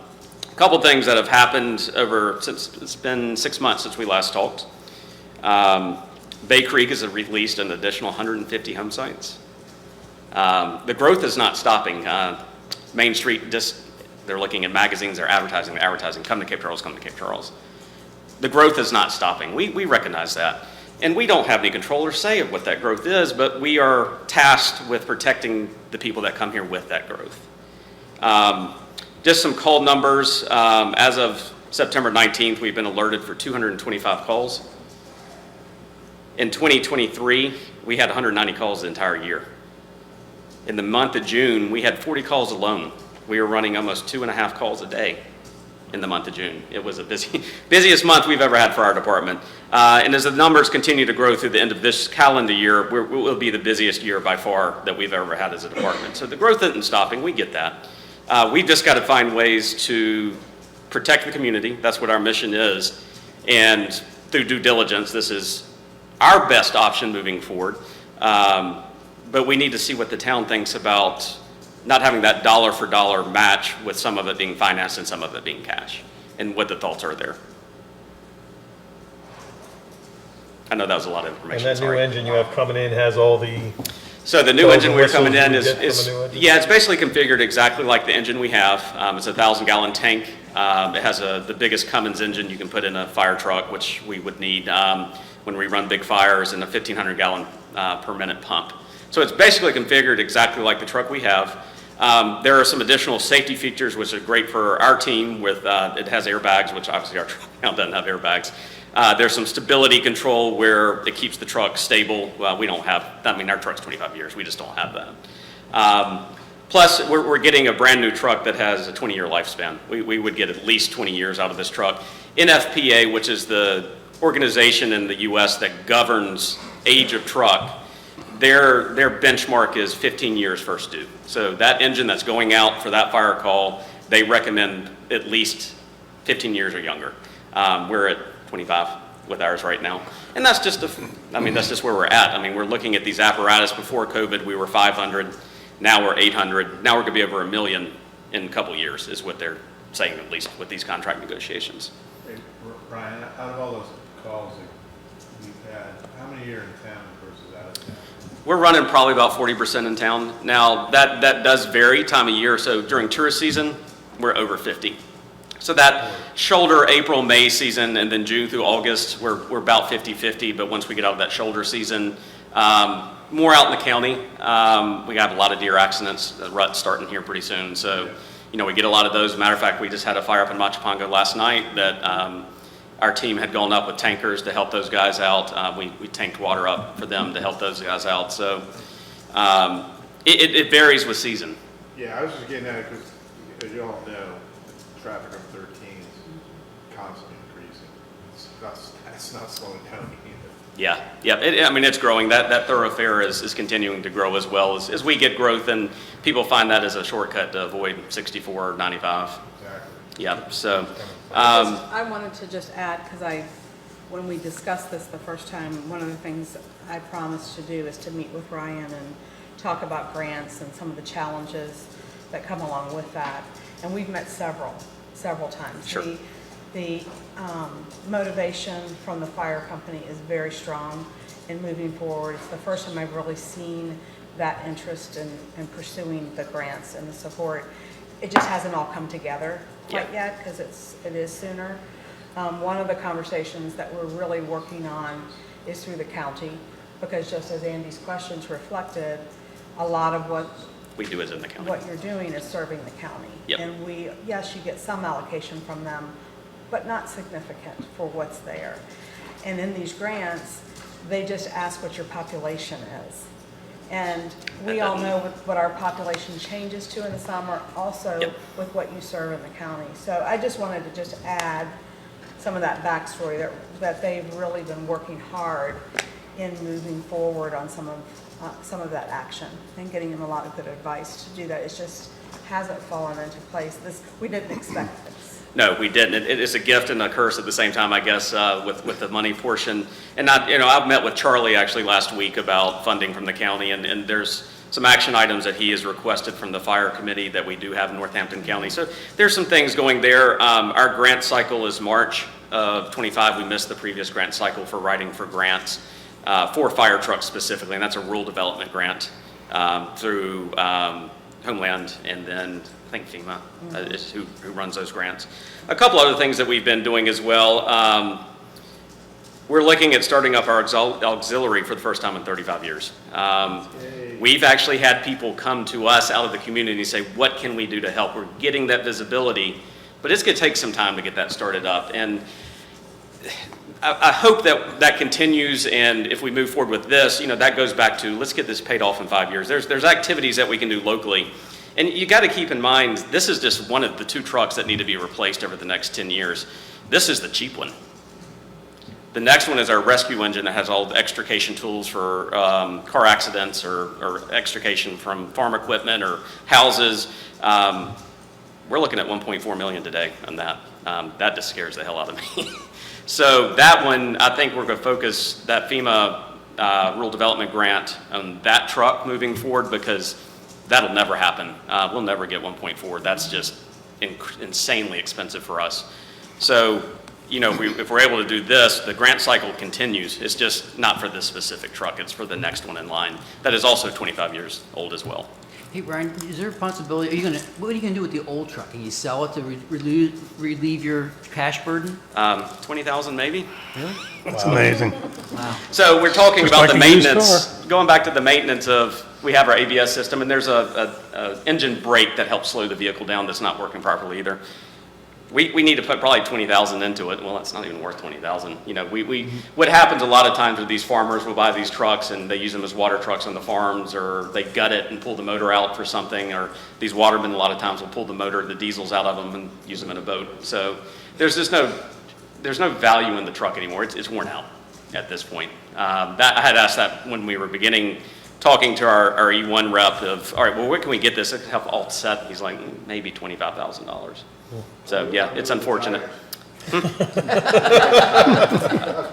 couple things that have happened since it's been 6 months since we last talked. Bay Creek has released an additional 150 home sites. The growth is not stopping. Main Street, they're looking at magazines, they're advertising, come to Cape Charles, come to Cape Charles. The growth is not stopping. We recognize that. And we don't have any control or say of what that growth is, but we are tasked with protecting the people that come here with that growth. Just some call numbers. As of September 19th, we've been alerted for 225 calls. In 2023, we had 190 calls the entire year. In the month of June, we had 40 calls alone. We were running almost 2.5 calls a day in the month of June. It was a busiest month we've ever had for our department. And as the numbers continue to grow through the end of this calendar year, we'll be the busiest year by far that we've ever had as a department. So the growth isn't stopping, we get that. We've just got to find ways to protect the community, that's what our mission is, and through due diligence, this is our best option moving forward. But we need to see what the town thinks about not having that dollar for dollar match with some of it being financed and some of it being cash, and what the thoughts are there. I know that was a lot of And information, that new sorry. engine you have coming in has all the, So the new bells engine and we're coming in whistles you is, get from a new engine? yeah, it's basically configured exactly like the engine we have. It's a 1,000-gallon tank. It has the biggest Cummins engine you can put in a fire truck, which we would need when we run big fires, and a 1,500-gallon per minute pump. So it's basically configured exactly like the truck we have. There are some additional safety features which are great for our team with, it has airbags, which obviously our truck now doesn't have airbags. There's some stability control where it keeps the truck stable. We don't have, I mean, our truck's 25 years, we just don't have that. Plus, we're getting a brand new truck that has a 20-year lifespan. We would get at least 20 years out of this truck. NFPA, which is the organization in the US that governs age of truck, their benchmark is 15 years first due. So that engine that's going out for that fire call, they recommend at least 15 years or younger. We're at 25 with ours right now. And that's just, that's just where we're at. I mean, we're looking at these apparatus. Before COVID, we were 500. Now we're 800. Now we're going to be over 1 million in a couple years, is what they're saying, at least with these contract negotiations. Hey, Brian, out of all those calls that you've had, how many are in town versus out of town? We're running probably about 40% in town. Now, that does vary time of year. So during tourist season, we're over 50. So that shoulder, April, May season, and then June through August, we're about 50-50. But once we get out of that shoulder season, more out in the county. We got a lot of deer accidents, the rut's starting here pretty soon. So, we get a lot of those. Matter of fact, we just had a fire up in Machapongo last night that our team had gone up with tankers to help those guys out. We tanked water up for them to help those guys out. So it varies with season. Yeah, I was just getting at it because, as you all know, traffic on 13 is constantly increasing. It's not slowing down either. Yeah. It's growing. That thoroughfare is continuing to grow as well as we get growth, and people find that as a shortcut to avoid 64 or 95. Exactly. Yeah. So. I wanted to just add, because when we discussed this the first time, one of the things I promised to do is to meet with Ryan and talk about grants and some of the challenges that come along with that. And we've met several times. Sure. The motivation from the fire company is very strong in moving forward. It's the first time I've really seen that interest in pursuing the grants and the support. It just hasn't all come together quite yet, because it is sooner. One of the conversations that we're really working on is through the county, because just as Andy's questions reflected, a lot of what We do it in the county. what you're doing is serving the county. Yep. And yes, you get some allocation from them, but not significant for what's there. And in these grants, they just ask what your population is. And we all know what our population changes to in the summer, also Yep. with what you serve in the county. So I just wanted to just add some of that backstory, that they've really been working hard in moving forward on some of that action and getting them a lot of good advice to do that. It just hasn't fallen into place. We didn't expect this. No, we didn't. It is a gift and a curse at the same time, I guess, with the money portion. And I've met with Charlie actually last week about funding from the county, and there's some action items that he has requested from the fire committee that we do have in Northampton County. So there's some things going there. Our grant cycle is March of 25. We missed the previous grant cycle for writing for grants for fire trucks specifically, and that's a rural development grant through Homeland, and then I think FEMA is who runs those grants. A couple other things that we've been doing as well. We're looking at starting up our auxiliary for the first time in 35 years. We've actually had people come to us out of the community and say, what can we do to help? We're getting that visibility, but it's going to take some time to get that started up. And I hope that continues, and if we move forward with this, that goes back to, let's get this paid off in 5 years. There's activities that we can do locally. And you got to keep in mind, this is just one of the 2 trucks that need to be replaced over the next 10 years. This is the cheap one. The next one is our rescue engine that has all the extrication tools for car accidents or extrication from farm equipment or houses. We're looking at 1.4 million today on that. That just scares the hell out of me. So that one, I think we're going to focus that FEMA rural development grant on that truck moving forward, because that'll never happen. We'll never get 1.4. That's just insanely expensive for us. So, you know, if we're able to do this, the grant cycle continues. It's just not for this specific truck. It's for the next one in line that is also 25 years old as well. Hey, Brian, is there a possibility, what are you gonna do with the old truck? Can you sell it to relieve your cash burden? 20,000 maybe? Really? That's amazing. Wow. So we're talking Just about like the a used maintenance, going back to the maintenance of, we have our ABS system, and there's a engine brake that helps slow the vehicle down that's not working properly either. We need to put probably 20,000 into it. Well, it's not even worth 20,000. You know, what happens a lot of times with these farmers will buy these trucks and they use them as water trucks on the farms, or they gut it and pull the motor out for something, or these watermen a lot of times will pull the motor, the diesels out of them and use them in a boat. So there's no value in the truck anymore. It's worn out at this point. I had asked that when we were beginning talking to our E1 rep of, all right, well, where can we get this? I have all set. He's like, maybe $25,000. So yeah, it's unfortunate. That's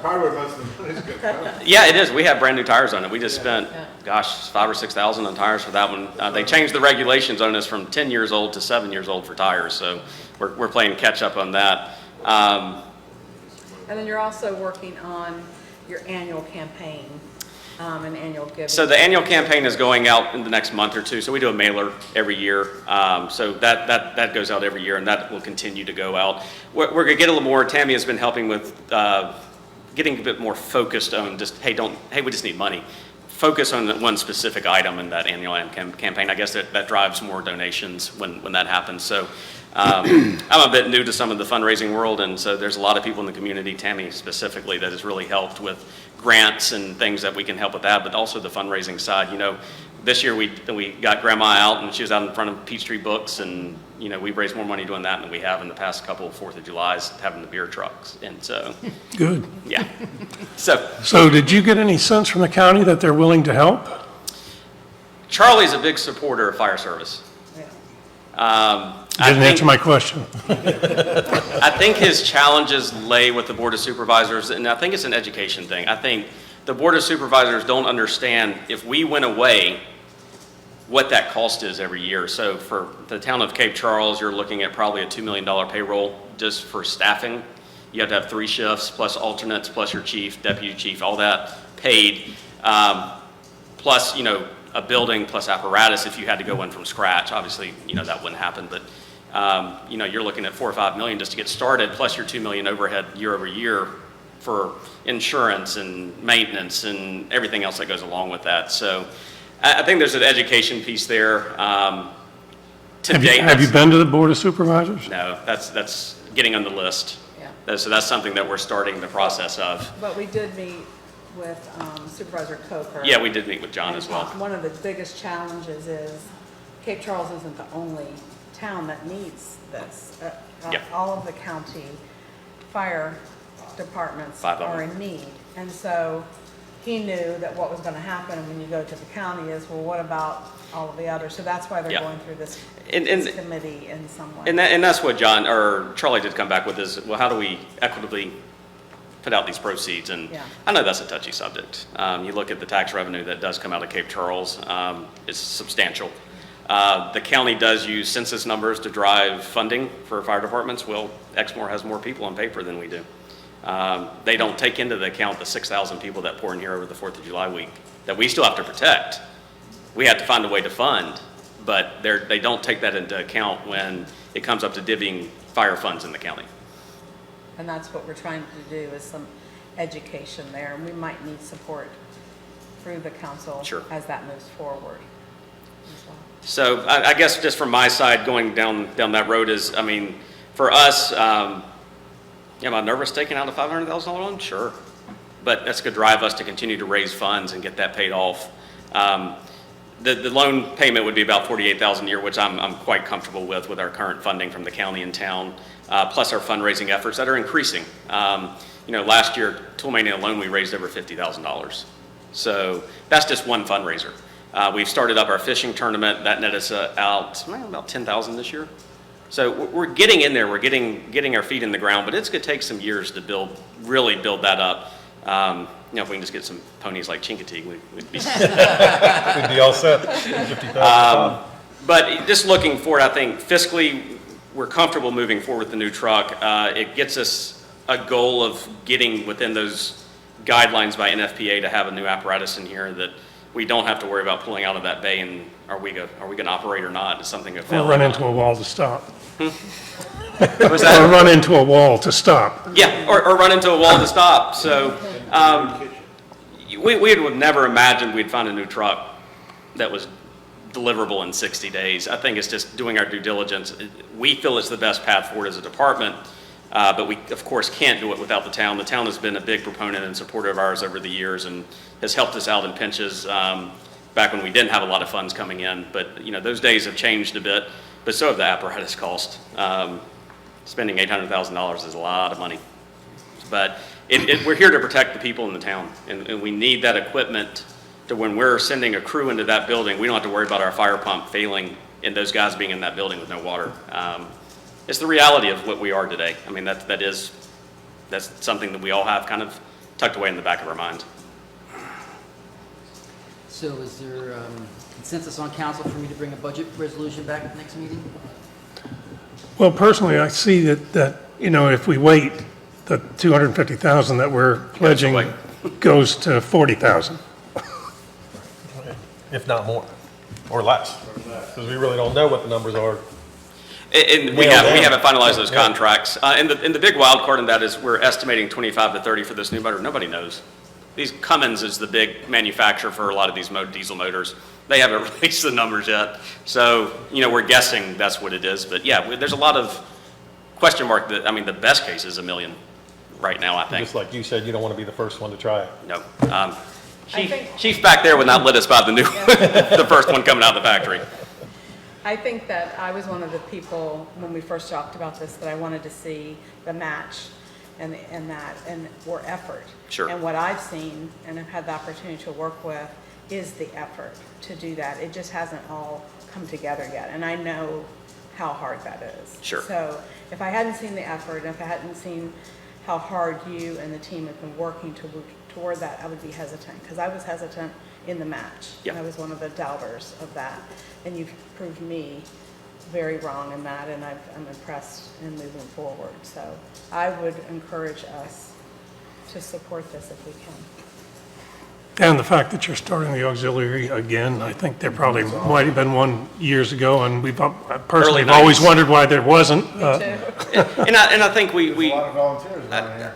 probably where most of the money's going to come. Yeah, it is. We have brand new tires on it. We just spent, gosh, $5,000 or $6,000 on tires for that one. They changed the regulations on us from 10 years old to 7 years old for tires. So we're playing catch up on that. And then you're also working on your annual campaign, and annual giving. So the annual campaign is going out in the next month or two. So we do a mailer every year. So that goes out every year, and that will continue to go out. We're going to get a little more. Tammy has been helping with getting a bit more focused on just, hey, we just need money. Focus on one specific item in that annual campaign. I guess that drives more donations when that happens. So I'm a bit new to some of the fundraising world, and so there's a lot of people in the community, Tammy specifically, that has really helped with grants and things that we can help with that, but also the fundraising side. You know, this year we got Grandma out, and she was out in front of Peachtree Books, and you know, we've raised more money doing that than we have in the past couple of 4th of Julys having the beer trucks, and so Good. yeah. So So did you get any sense from the county that they're willing to help? Charlie's a big supporter of fire service. Didn't answer my question. I think his challenges lay with the Board of Supervisors, and I think it's an education thing. I think the Board of Supervisors don't understand, if we went away, what that cost is every year. So for the town of Cape Charles, you're looking at probably a $2 million payroll just for staffing. You have to have 3 shifts, plus alternates, plus your chief, deputy chief, all that paid. Plus, you know, a building plus apparatus if you had to go in from scratch. Obviously, you know, that wouldn't happen, but you know, you're looking at $4 or $5 million just to get started, plus your $2 million overhead year over year for insurance and maintenance and everything else that goes along with that. So I think there's an education piece there. To date, Have you been to the Board of Supervisors? No, that's getting on the list. Yeah. So that's something that we're starting the process of. But we did meet with Supervisor Coker. Yeah, we did meet with John as well. One of the biggest challenges is Cape Charles isn't the only town that needs this. Yeah. All of the county fire departments 5 of them. are in need. And so he knew that what was going to happen when you go to the county is, well, what about all of the others? So that's why they're Yeah. going through this And committee in some way. And that's what John, or Charlie did come back with is, well, how do we equitably put out these proceeds? And Yeah. I know that's a touchy subject. You look at the tax revenue that does come out of Cape Charles, it's substantial. The county does use census numbers to drive funding for fire departments. Well, Exmoor has more people on paper than we do. They don't take into the account the 6,000 people that pour in here over the 4th of July week that we still have to protect. We have to find a way to fund, but they don't take that into account when it comes up to divvying fire funds in the county. And that's what we're trying to do, is some education there. And we might need support through the council Sure. as that moves forward as well. So I guess just from my side, going down that road is, I mean, for us, am I nervous taking out a $500,000 loan? Sure. But that's going to drive us to continue to raise funds and get that paid off. The loan payment would be about $48,000 a year, which I'm quite comfortable with our current funding from the county and town, plus our fundraising efforts that are increasing. last year, Toolmania alone, we raised over $50,000. So that's just one fundraiser. We've started up our fishing tournament. That netted us out about $10,000 this year. So we're getting in there. We're getting our feet in the ground, but it's going to take some years to really build that up. If we can just get some ponies like Chincoteague, we'd be. We'd be all set. 50,000. But just looking forward, I think fiscally, we're comfortable moving forward with the new truck. It gets us a goal of getting within those guidelines by NFPA to have a new apparatus in here that we don't have to worry about pulling out of that bay and are we going to operate or not? Is something to fail? Or run into a wall to stop. What was that? Or run into a wall to stop. Yeah, or run into a wall to stop. So we would never imagined we'd find a new truck that was deliverable in 60 days. I think it's just doing our due diligence. We feel it's the best path forward as a department, but we, of course, can't do it without the town. The town has been a big proponent and supporter of ours over the years and has helped us out in pinches back when we didn't have a lot of funds coming in. But, those days have changed a bit, but so have the apparatus cost. Spending $800,000 is a lot of money. But we're here to protect the people in the town, and we need that equipment to when we're sending a crew into that building, we don't have to worry about our fire pump failing and those guys being in that building with no water. It's the reality of what we are today. I mean, that's something that we all have kind of tucked away in the back of our minds. So is there consensus on council for me to bring a budget resolution back at the next meeting? Well, personally, I see that if we wait, the 250,000 that we're pledging wait. goes to 40,000. If not more, or less, because we really don't know what the numbers are. And we haven't finalized those contracts. And the big wild card in that is we're estimating 25 to 30 for this new motor. Nobody knows. These Cummins is the big manufacturer for a lot of these diesel motors. They haven't released the numbers yet. So, we're guessing that's what it is. But yeah, there's a lot of question mark that, the best case is $1 million right now, I think. Just like you said, you don't want to be the first one to try it. No. Chief back there would not let us buy the new, the first one coming out of the factory. I think that I was one of the people, when we first talked about this, that I wanted to see the match and or effort. Sure. And what I've seen and have had the opportunity to work with is the effort to do that. It just hasn't all come together yet, and I know how hard that is. Sure. So if I hadn't seen the effort, and if I hadn't seen how hard you and the team have been working toward that, I would be hesitant, because I was hesitant in the match. Yep. I was one of the doubters of that, and you've proved me very wrong in that, and I'm impressed in moving forward. So I would encourage us to support this if we can. And the fact that you're starting the auxiliary again, I think there probably might have been one years ago, and I personally have always 90s. wondered why there wasn't. And I think There's a lot of volunteers down here.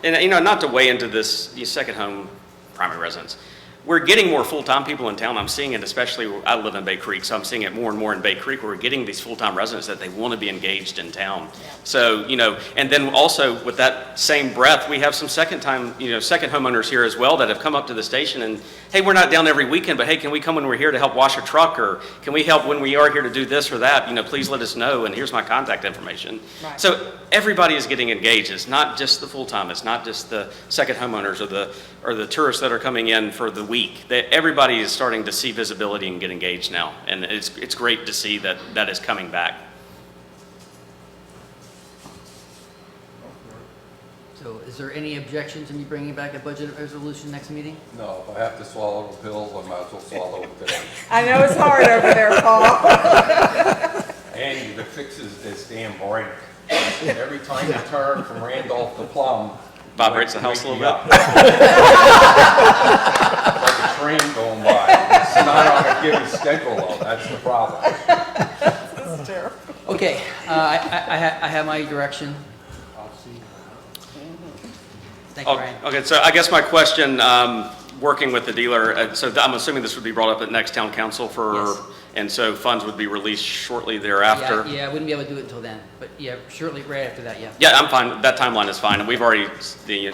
and not to weigh into this second home primary residence, we're getting more full-time people in town. I'm seeing it, especially, I live in Bay Creek, so I'm seeing it more and more in Bay Creek, where we're getting these full-time residents that they want to be engaged in town. So, and then also with that same breath, we have some second homeowners here as well that have come up to the station and, hey, we're not down every weekend, but hey, can we come when we're here to help wash a truck, or can we help when we are here to do this or that? Please let us know, and here's my contact information. Right. So everybody is getting engaged. It's not just the full-time, it's not just the second homeowners or the tourists that are coming in for the week. Everybody is starting to see visibility and get engaged now, and it's great to see that is coming back. So is there any objection to me bringing back a budget resolution next meeting? No, if I have to swallow the pills, I might as well swallow it today. I know it's hard over there, Paul. Andy, the fix is this damn brake. Every time you turn from Randolph to Plum. Vibrates the house a little bit. Like a train going by. It's not on a given schedule though, that's the problem. This is terrible. Okay, I have my direction. Thank you, Ryan. Okay, so I guess my question, working with the dealer, so I'm assuming this would be brought up at next town council Yes. and so funds would be released shortly thereafter? Yeah, I wouldn't be able to do it until then, but yeah, shortly right after that, yeah. Yeah, I'm fine. That timeline is fine. And we've already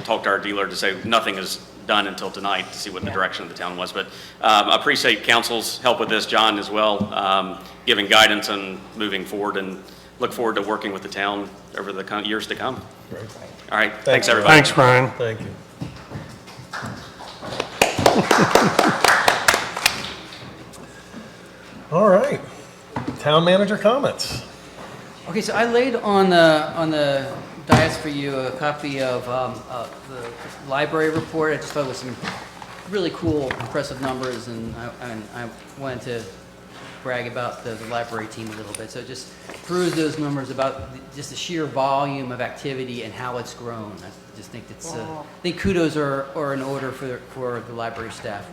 talked to our dealer to say nothing is done until tonight to see what the direction of the town was. But I appreciate council's help with this, John, as well, giving guidance and moving forward. And look forward to working with the town over the years to come. Great. All right, thanks, everybody. Thanks, Ryan. Thank you. All right. Town manager comments. Okay, so I laid on the dais for you a copy of the library report. I just thought it was some really cool, impressive numbers, and I wanted to brag about the library team a little bit. So just peruse those numbers about just the sheer volume of activity and how it's grown. I just think it's, I think kudos are in order for the library staff.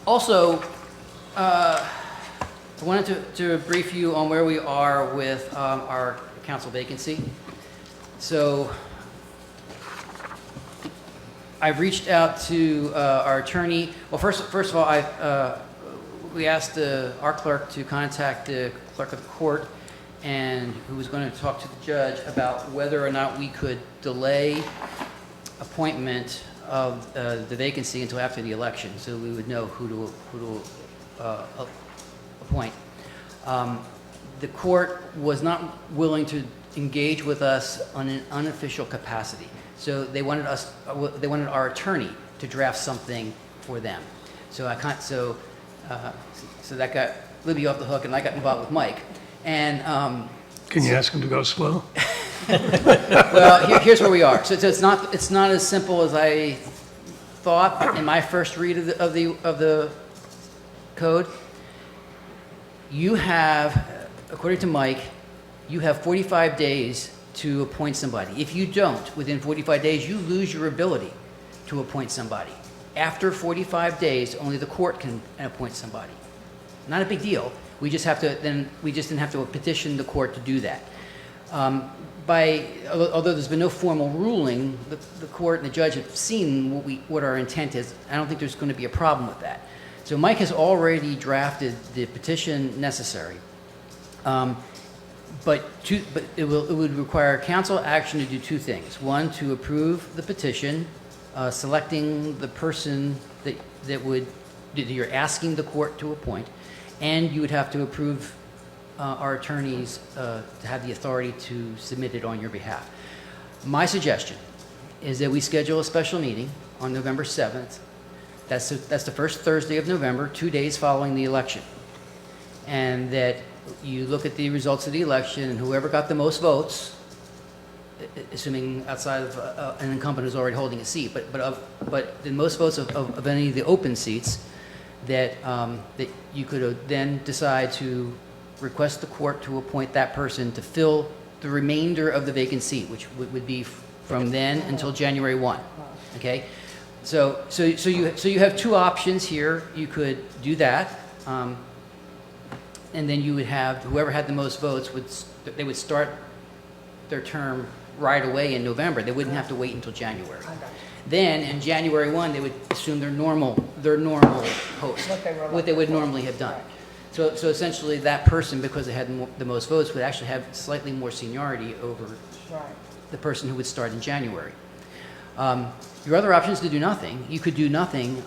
Also, I wanted to brief you on where we are with our council vacancy. So I've reached out to our attorney. Well, first of all, we asked our clerk to contact the clerk of the court, and who was going to talk to the judge about whether or not we could delay appointment of the vacancy until after the election, so we would know who to appoint. The court was not willing to engage with us on an unofficial capacity, so they wanted our attorney to draft something for them. So so that got Libby off the hook, and I got involved with Mike. And Can you ask him to go slow? well, here's where we are. So it's not as simple as I thought in my first read of the code. You have, according to Mike, you have 45 days to appoint somebody. If you don't, within 45 days, you lose your ability to appoint somebody. After 45 days, only the court can appoint somebody. Not a big deal. We just didn't have to petition the court to do that. Although there's been no formal ruling, the court and the judge have seen what our intent is. I don't think there's going to be a problem with that. So Mike has already drafted the petition necessary. But it would require council action to do two things. One, to approve the petition, selecting the person that you're asking the court to appoint, and you would have to approve our attorneys to have the authority to submit it on your behalf. My suggestion is that we schedule a special meeting on November 7th. That's the first Thursday of November, 2 days following the election. And that you look at the results of the election, and whoever got the most votes, assuming outside of an incumbent who's already holding a seat, but the most votes of any of the open seats, that you could then decide to request the court to appoint that person to fill the remainder of the vacant seat, which would be from then until January 1. Okay, so you have two options here. You could do that, and then you would have whoever had the most votes would start their term right away in November. They wouldn't have to wait until January. Then, in January 1, they would assume their normal post, what they would normally have done. So essentially, that person, because they had the most votes, would actually have slightly more seniority over the person who would start in January. Your other option is to do nothing. You could do nothing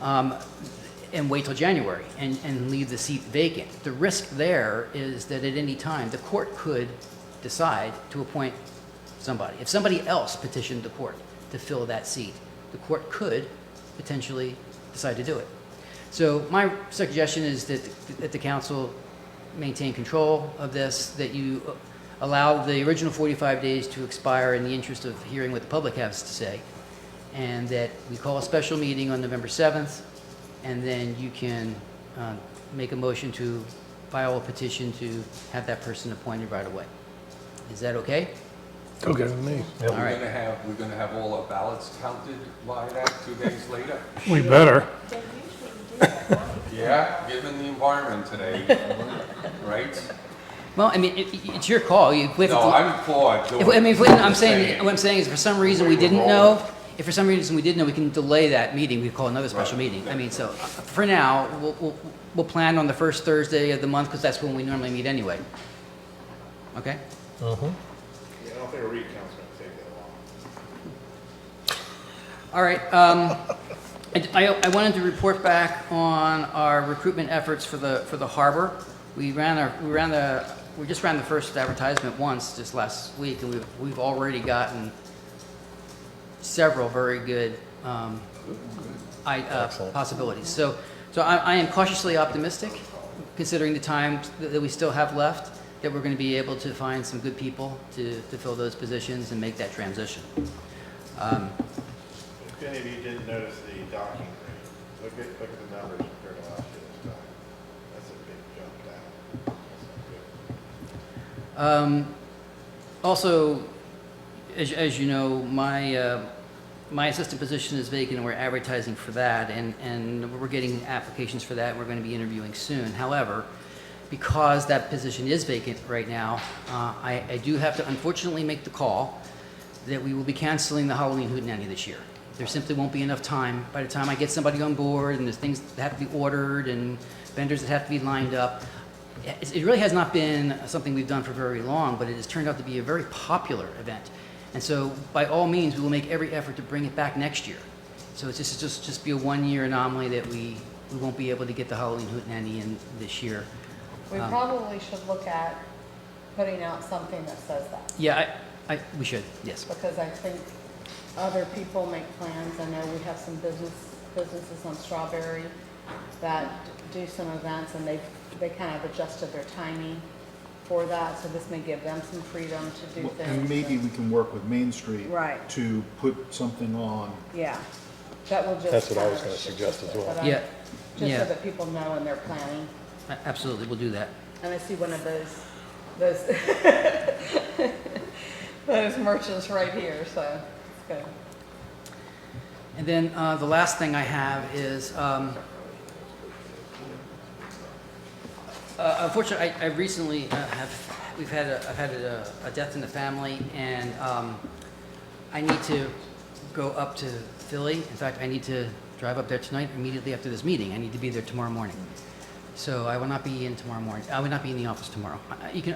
and wait till January and leave the seat vacant. The risk there is that at any time, the court could decide to appoint somebody. If somebody else petitioned the court to fill that seat, the court could potentially decide to do it. So my suggestion is that the council maintain control of this, that you allow the original 45 days to expire in the interest of hearing what the public has to say, and that we call a special meeting on November 7th, and then you can make a motion to file a petition to have that person appointed right away. Is that okay? Okay with me. Yep. All right. We're gonna have all our ballots counted by that 2 days later? We better. They usually do that, right? Yeah, given the environment today, right? Well, I mean, it's your call. I'm saying, what I'm saying is, if for some reason we didn't know, we can delay that meeting. We call another special meeting. I mean, so for now, we'll plan on the first Thursday of the month, because that's when we normally meet anyway. Okay? Mm-hmm. Yeah, I don't think a recount's gonna take that long. All right. I wanted to report back on our recruitment efforts for the harbor. We ran the we just ran the first advertisement once, just last week, and we've already gotten several very good Excellent. possibilities. So I am cautiously optimistic, considering the time that we still have left, that we're going to be able to find some good people to fill those positions and make that transition. If any of you didn't notice the docking rate, look at the numbers compared to last year's dock. That's a big jump down. That's not good. Also, as you know, my assistant position is vacant, and we're advertising for that, and we're getting applications for that, and we're going to be interviewing soon. However, because that position is vacant right now, I do have to unfortunately make the call that we will be canceling the Halloween Hootenanny this year. There simply won't be enough time. By the time I get somebody on board, and there's things that have to be ordered, and vendors that have to be lined up, it really has not been something we've done for very long, but it has turned out to be a very popular event. And so, by all means, we will make every effort to bring it back next year. So it's just be a one-year anomaly that we won't be able to get the Halloween Hootenanny in this year. We probably should look at putting out something that says that, Yeah, we should, yes. because I think other people make plans. I know we have some businesses on Strawberry that do some events, and they kind of adjusted their timing for that, so this may give them some freedom to do things. And maybe we can work with Main Street. Right. To put something on. Yeah, that will just. That's what I was kind gonna of suggest as well. but Yeah, Just yeah. so that people know and they're planning. Absolutely, we'll do that. And I see one of those those merchants right here, so it's good. And then the last thing I have is, unfortunately, I recently I've had a death in the family, and I need to go up to Philly. In fact, I need to drive up there tonight immediately after this meeting. I need to be there tomorrow morning. So I will not be in tomorrow morning. I will not be in the office tomorrow.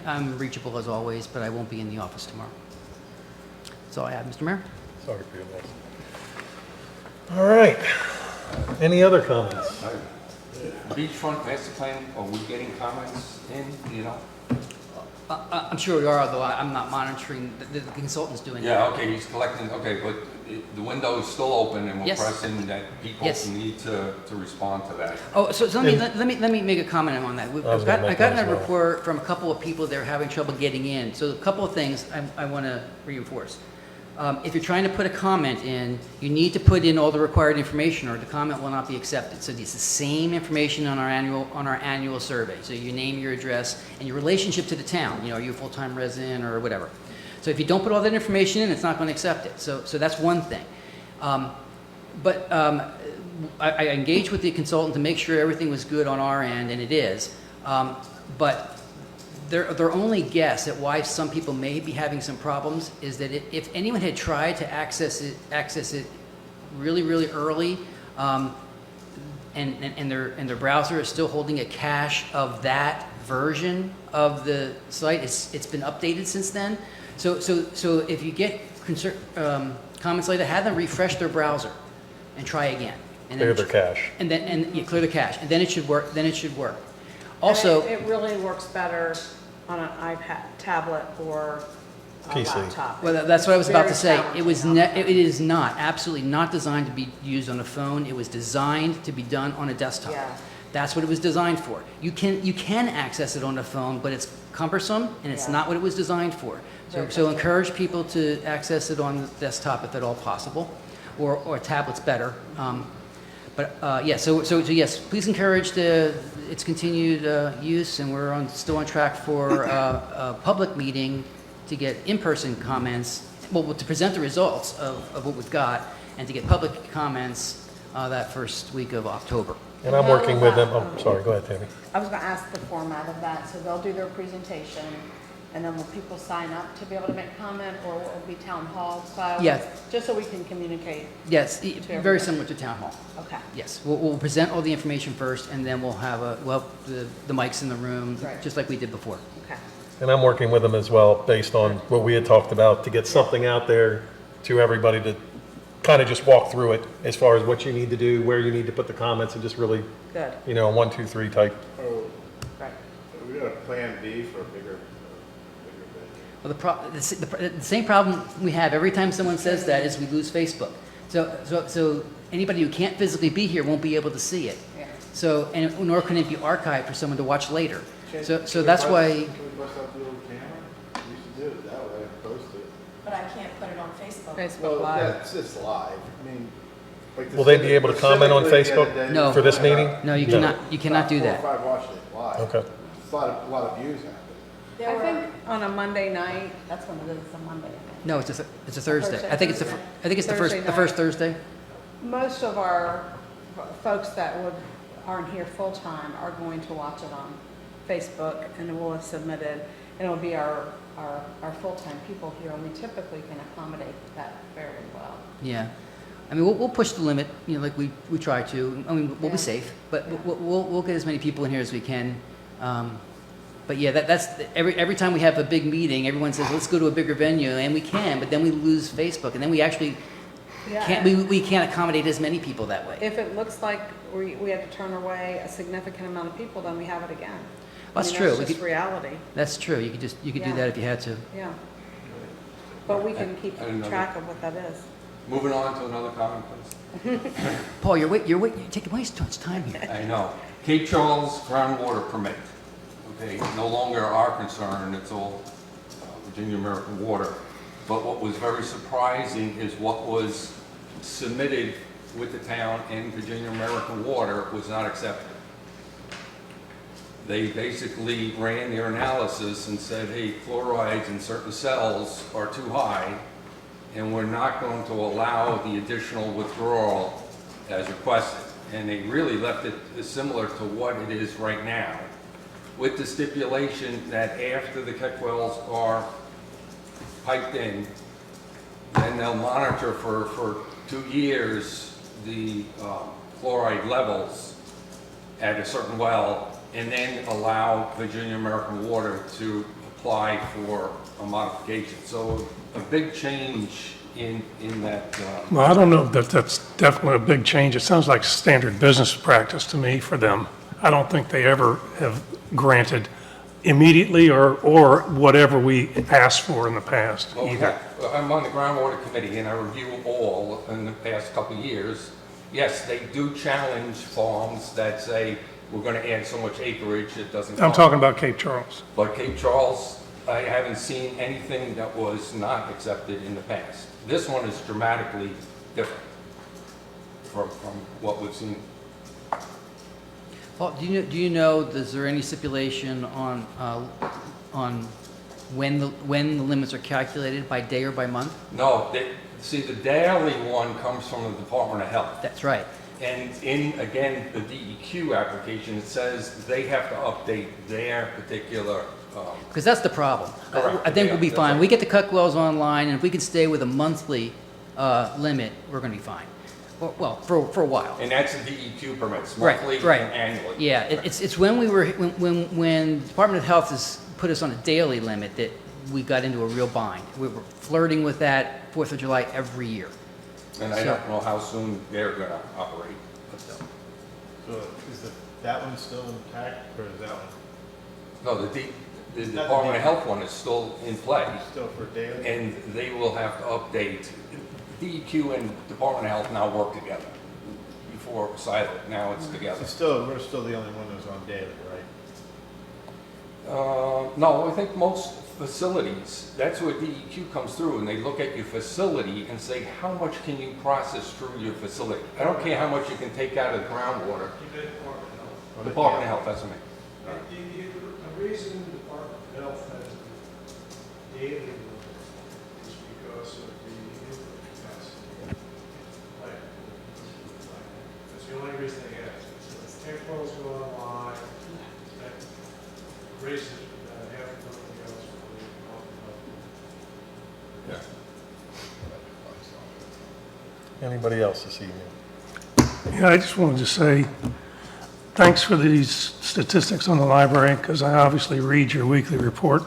I'm reachable as always, but I won't be in the office tomorrow. That's all I have, Mr. Mayor. Sorry for your loss. All right. Any other comments? Beachfront master plan, are we getting comments in, you know? I'm sure we are, although I'm not monitoring. The consultant's doing that. Yeah, okay, he's collecting, okay, but the window is still open, and we're Yes. pressing that people Yes. need to respond to that. Oh, so let me make a comment on that. was gonna I make got one as a well. report from a couple of people that are having trouble getting in. So a couple of things I want to reinforce. If you're trying to put a comment in, you need to put in all the required information, or the comment will not be accepted. So it's the same information on our annual survey. So your name, your address, and your relationship to the town. You know, are you a full-time resident or whatever? So if you don't put all that information in, it's not going to accept it. So that's one thing. I engaged with the consultant to make sure everything was good on our end, and it is. But their only guess at why some people may be having some problems is that if anyone had tried to access it really, really early, and their browser is still holding a cache of that version of the site, it's been updated since then. So if you get comments like that, have them refresh their browser and try again. And Clear then their cache. And you clear the cache, and then it should work. Also, And it really works better on an iPad, tablet, or a PC. laptop. well, that's what I was about to say. Very It was challenging. it is not, absolutely not designed to be used on a phone. It was designed to be done on a desktop. Yeah. That's what it was designed for. You can access it on a phone, but it's cumbersome, and it's Yeah. not what it was designed for. So encourage people to access it on the desktop if at all possible, or tablet's better. So yes, please encourage its continued use, and we're still on track for a public meeting to get in-person comments, to present the results of what we've got, and to get public comments that first week of October. And I'm working with them. I'm sorry, go ahead, Tammy. I was going to ask the format of that, so they'll do their presentation, and then will people sign up to be able to make comment, or will it be town hall style? Yeah. Just so we can communicate. Yes, very everybody. similar to town hall. Okay. Yes, we'll present all the information first, and then we'll have the mics in the room, Right. just like we did before. Okay. And I'm working with them as well, based on what we had talked about, to get something out there to everybody to kind of just walk through it as far as what you need to do, where you need to put the comments, and just really, Good. 1, 2, 3 type. Oh, Right. we We got a plan B for a bigger venue. Well, the same problem we have every time someone says that is we lose Facebook. So anybody who can't physically be here won't be able to see it. So, and nor can it be archived for someone to watch later. So that's why, Can we bust out the old camera? We should do it that way, post it. But I can't put it on Facebook. Facebook Live. It's live. I mean, like the Will they be able to comment on specifically the Facebook other day- No. for this meeting? no, you cannot do that. 4 or 5 watched it live. Okay. It's a lot of views out there. I think on a Monday night, that's when it is, it's a Monday. No, it's a Thursday. Thursday. I think it's the Thursday first night. Thursday. Most of our folks that aren't here full-time are going to watch it on Facebook, and we'll have submitted, and it'll be our full-time people here, and we typically can accommodate that very well. Yeah. I mean, we'll push the limit, you know, like we try to. I mean, we'll be safe, but we'll get as many people in here as we can. But yeah, that's every time we have a big meeting, everyone says, let's go to a bigger venue, and we can, but then we lose Facebook, and then we actually we can't accommodate as many people that way. If it looks like we have to turn away a significant amount of people, then we have it again. That's I mean, true. That's We just could- reality, That's true. You could do Yeah. that if you had to. yeah. But we can keep I didn't know track of what that is. Moving on to another comment, please. Paul, you're taking way too much time here. I know. Cape Charles groundwater permit, okay, no longer our concern, it's all Virginia American Water. But what was very surprising is what was submitted with the town and Virginia American Water was not accepted. They basically ran their analysis and said, hey, fluorides in certain cells are too high, and we're not going to allow the additional withdrawal as requested. And they really left it similar to what it is right now, with the stipulation that after the Keck wells are piped in, then they'll monitor for 2 years the fluoride levels at a certain well, and then allow Virginia American Water to apply for a modification. So a big change in that. Well, I don't know that that's definitely a big change. It sounds like standard business practice to me for them. I don't think they ever have granted immediately or whatever we asked for in the past Well, either. I'm on the groundwater committee and I review all in the past couple of years. Yes, they do challenge farms that say, we're going to add so much acreage, it doesn't. I'm talking about Cape Charles. But Cape Charles, I haven't seen anything that was not accepted in the past. This one is dramatically different from what we've seen. Paul, do you know, is there any stipulation on when the limits are calculated, by day or by month? No, see, the daily one comes from the Department of Health. That's right. And in, again, the DEQ application, it says they have to update their particular, Because that's the problem. Correct. I think we'll be Yeah, fine. that's We get the Cuck wells online, and if we can stay with a monthly limit, we're going to be fine. Well, for a while. and that's the DEQ permits, Right, monthly right. and annually. Yeah, it's when when the Department of Health has put us on a daily limit that we got into a real bind. We were flirting with that 4th of July every year. And I don't know how soon they're gonna operate. So is that one still intact, or is that one No, the the Department of DEQ. Health one is still in play, still for daily? and they will have to update. DEQ and Department of Health now work together. Before it was siloed, now it's together. We're still the only one that's on daily, right? No, I think most facilities, that's where DEQ comes through, and they look at your facility and say, how much can you process through your facility? I don't care how much you can take out of the groundwater. Department of Health, that's what I mean. The reason the Department of Health has the daily limit is because of the input capacity. That's the only reason they have it. So if tank wells go online, that raises half of something else for the Department of Health. Yeah. Anybody else this evening? Yeah, I just wanted to say, thanks for these statistics on the library, because I obviously read your weekly report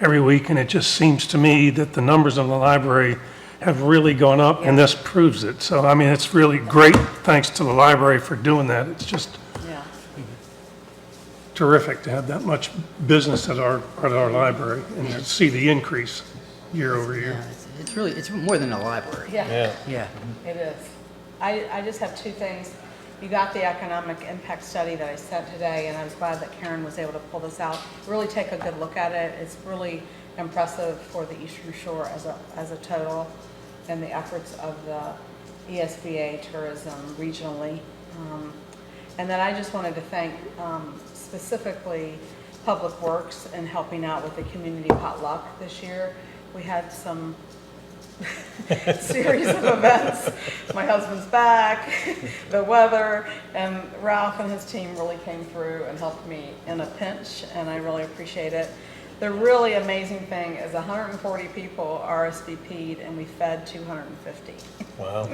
every week, and it just seems to me that the numbers on the library have really gone up, and this proves it. So, I mean, it's really great, thanks to the library for doing that. It's just, Yeah. terrific to have that much business at our library and to see the increase year over year. Yeah, it's really, it's more than a library. Yeah. Yeah. It is. I just have two things. You got the economic impact study that I sent today, and I was glad that Karen was able to pull this out. Really take a good look at it. It's really impressive for the Eastern Shore as a total, and the efforts of the ESBA tourism regionally. And then I just wanted to thank specifically Public Works in helping out with the community potluck this year. We had some series of events. My husband's back, the weather, and Ralph and his team really came through and helped me in a pinch, and I really appreciate it. The really amazing thing is 140 people RSVP'd and we fed 250. Wow.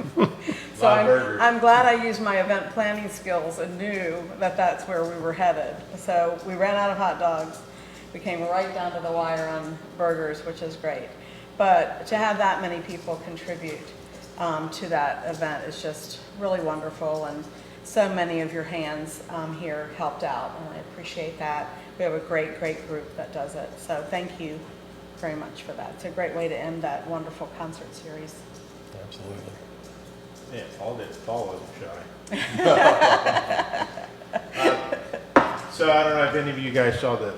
So I'm glad I used my event planning skills and knew that that's where we were headed. So we ran out of hot dogs. We came right down to the wire on burgers, which is great. But to have that many people contribute to that event is just really wonderful, and so many of your hands here helped out, and I appreciate that. We have a great, great group that does it, so thank you very much for that. It's a great way to end that wonderful concert series. Absolutely. Yeah, Paul wasn't shy. So I don't know if any of you guys saw the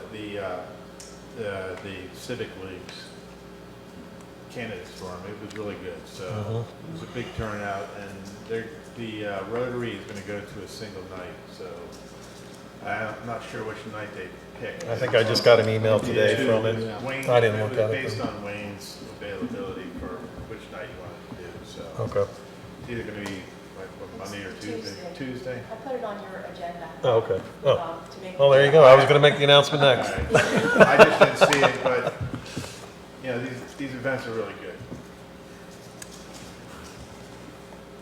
Civic League's candidates forum. It was really good. So it was a big turnout, and the Rotary is going to go to a single night. So I'm not sure which night they picked. I think I just got an email today from it. Wayne, I didn't look it at was it. based on Wayne's availability for which night you wanted to do. So Okay. it's either going to be like Monday or Tuesday. I put it on your agenda. Oh, okay. Oh, to make well, there you go. I was going to make the announcement next. All right. I just didn't see it, but you know, these events are really good.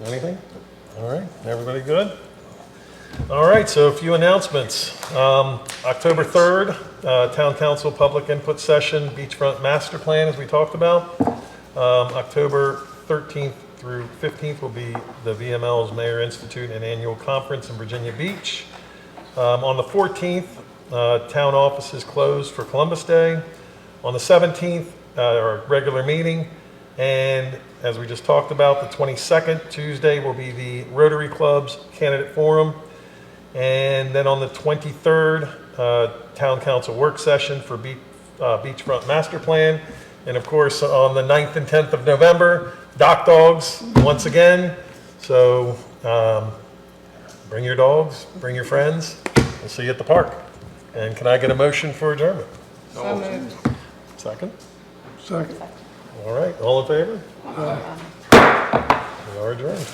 Anything? All right, everybody good? All right, so a few announcements. October 3rd, Town Council Public Input Session, Beachfront Master Plan, as we talked about. October 13th through 15th will be the VML's Mayor Institute and Annual Conference in Virginia Beach. On the 14th, town offices closed for Columbus Day. On the 17th, our regular meeting. And as we just talked about, the 22nd, Tuesday, will be the Rotary Club's Candidate Forum. And then on the 23rd, Town Council Work Session for Beachfront Master Plan. And of course, on the 9th and 10th of November, Dock Dogs once again. So bring your dogs, bring your friends. We'll see you at the park. And can I get a motion for adjournment? So moved. Second? Second. All right, all in favor? We are adjourned.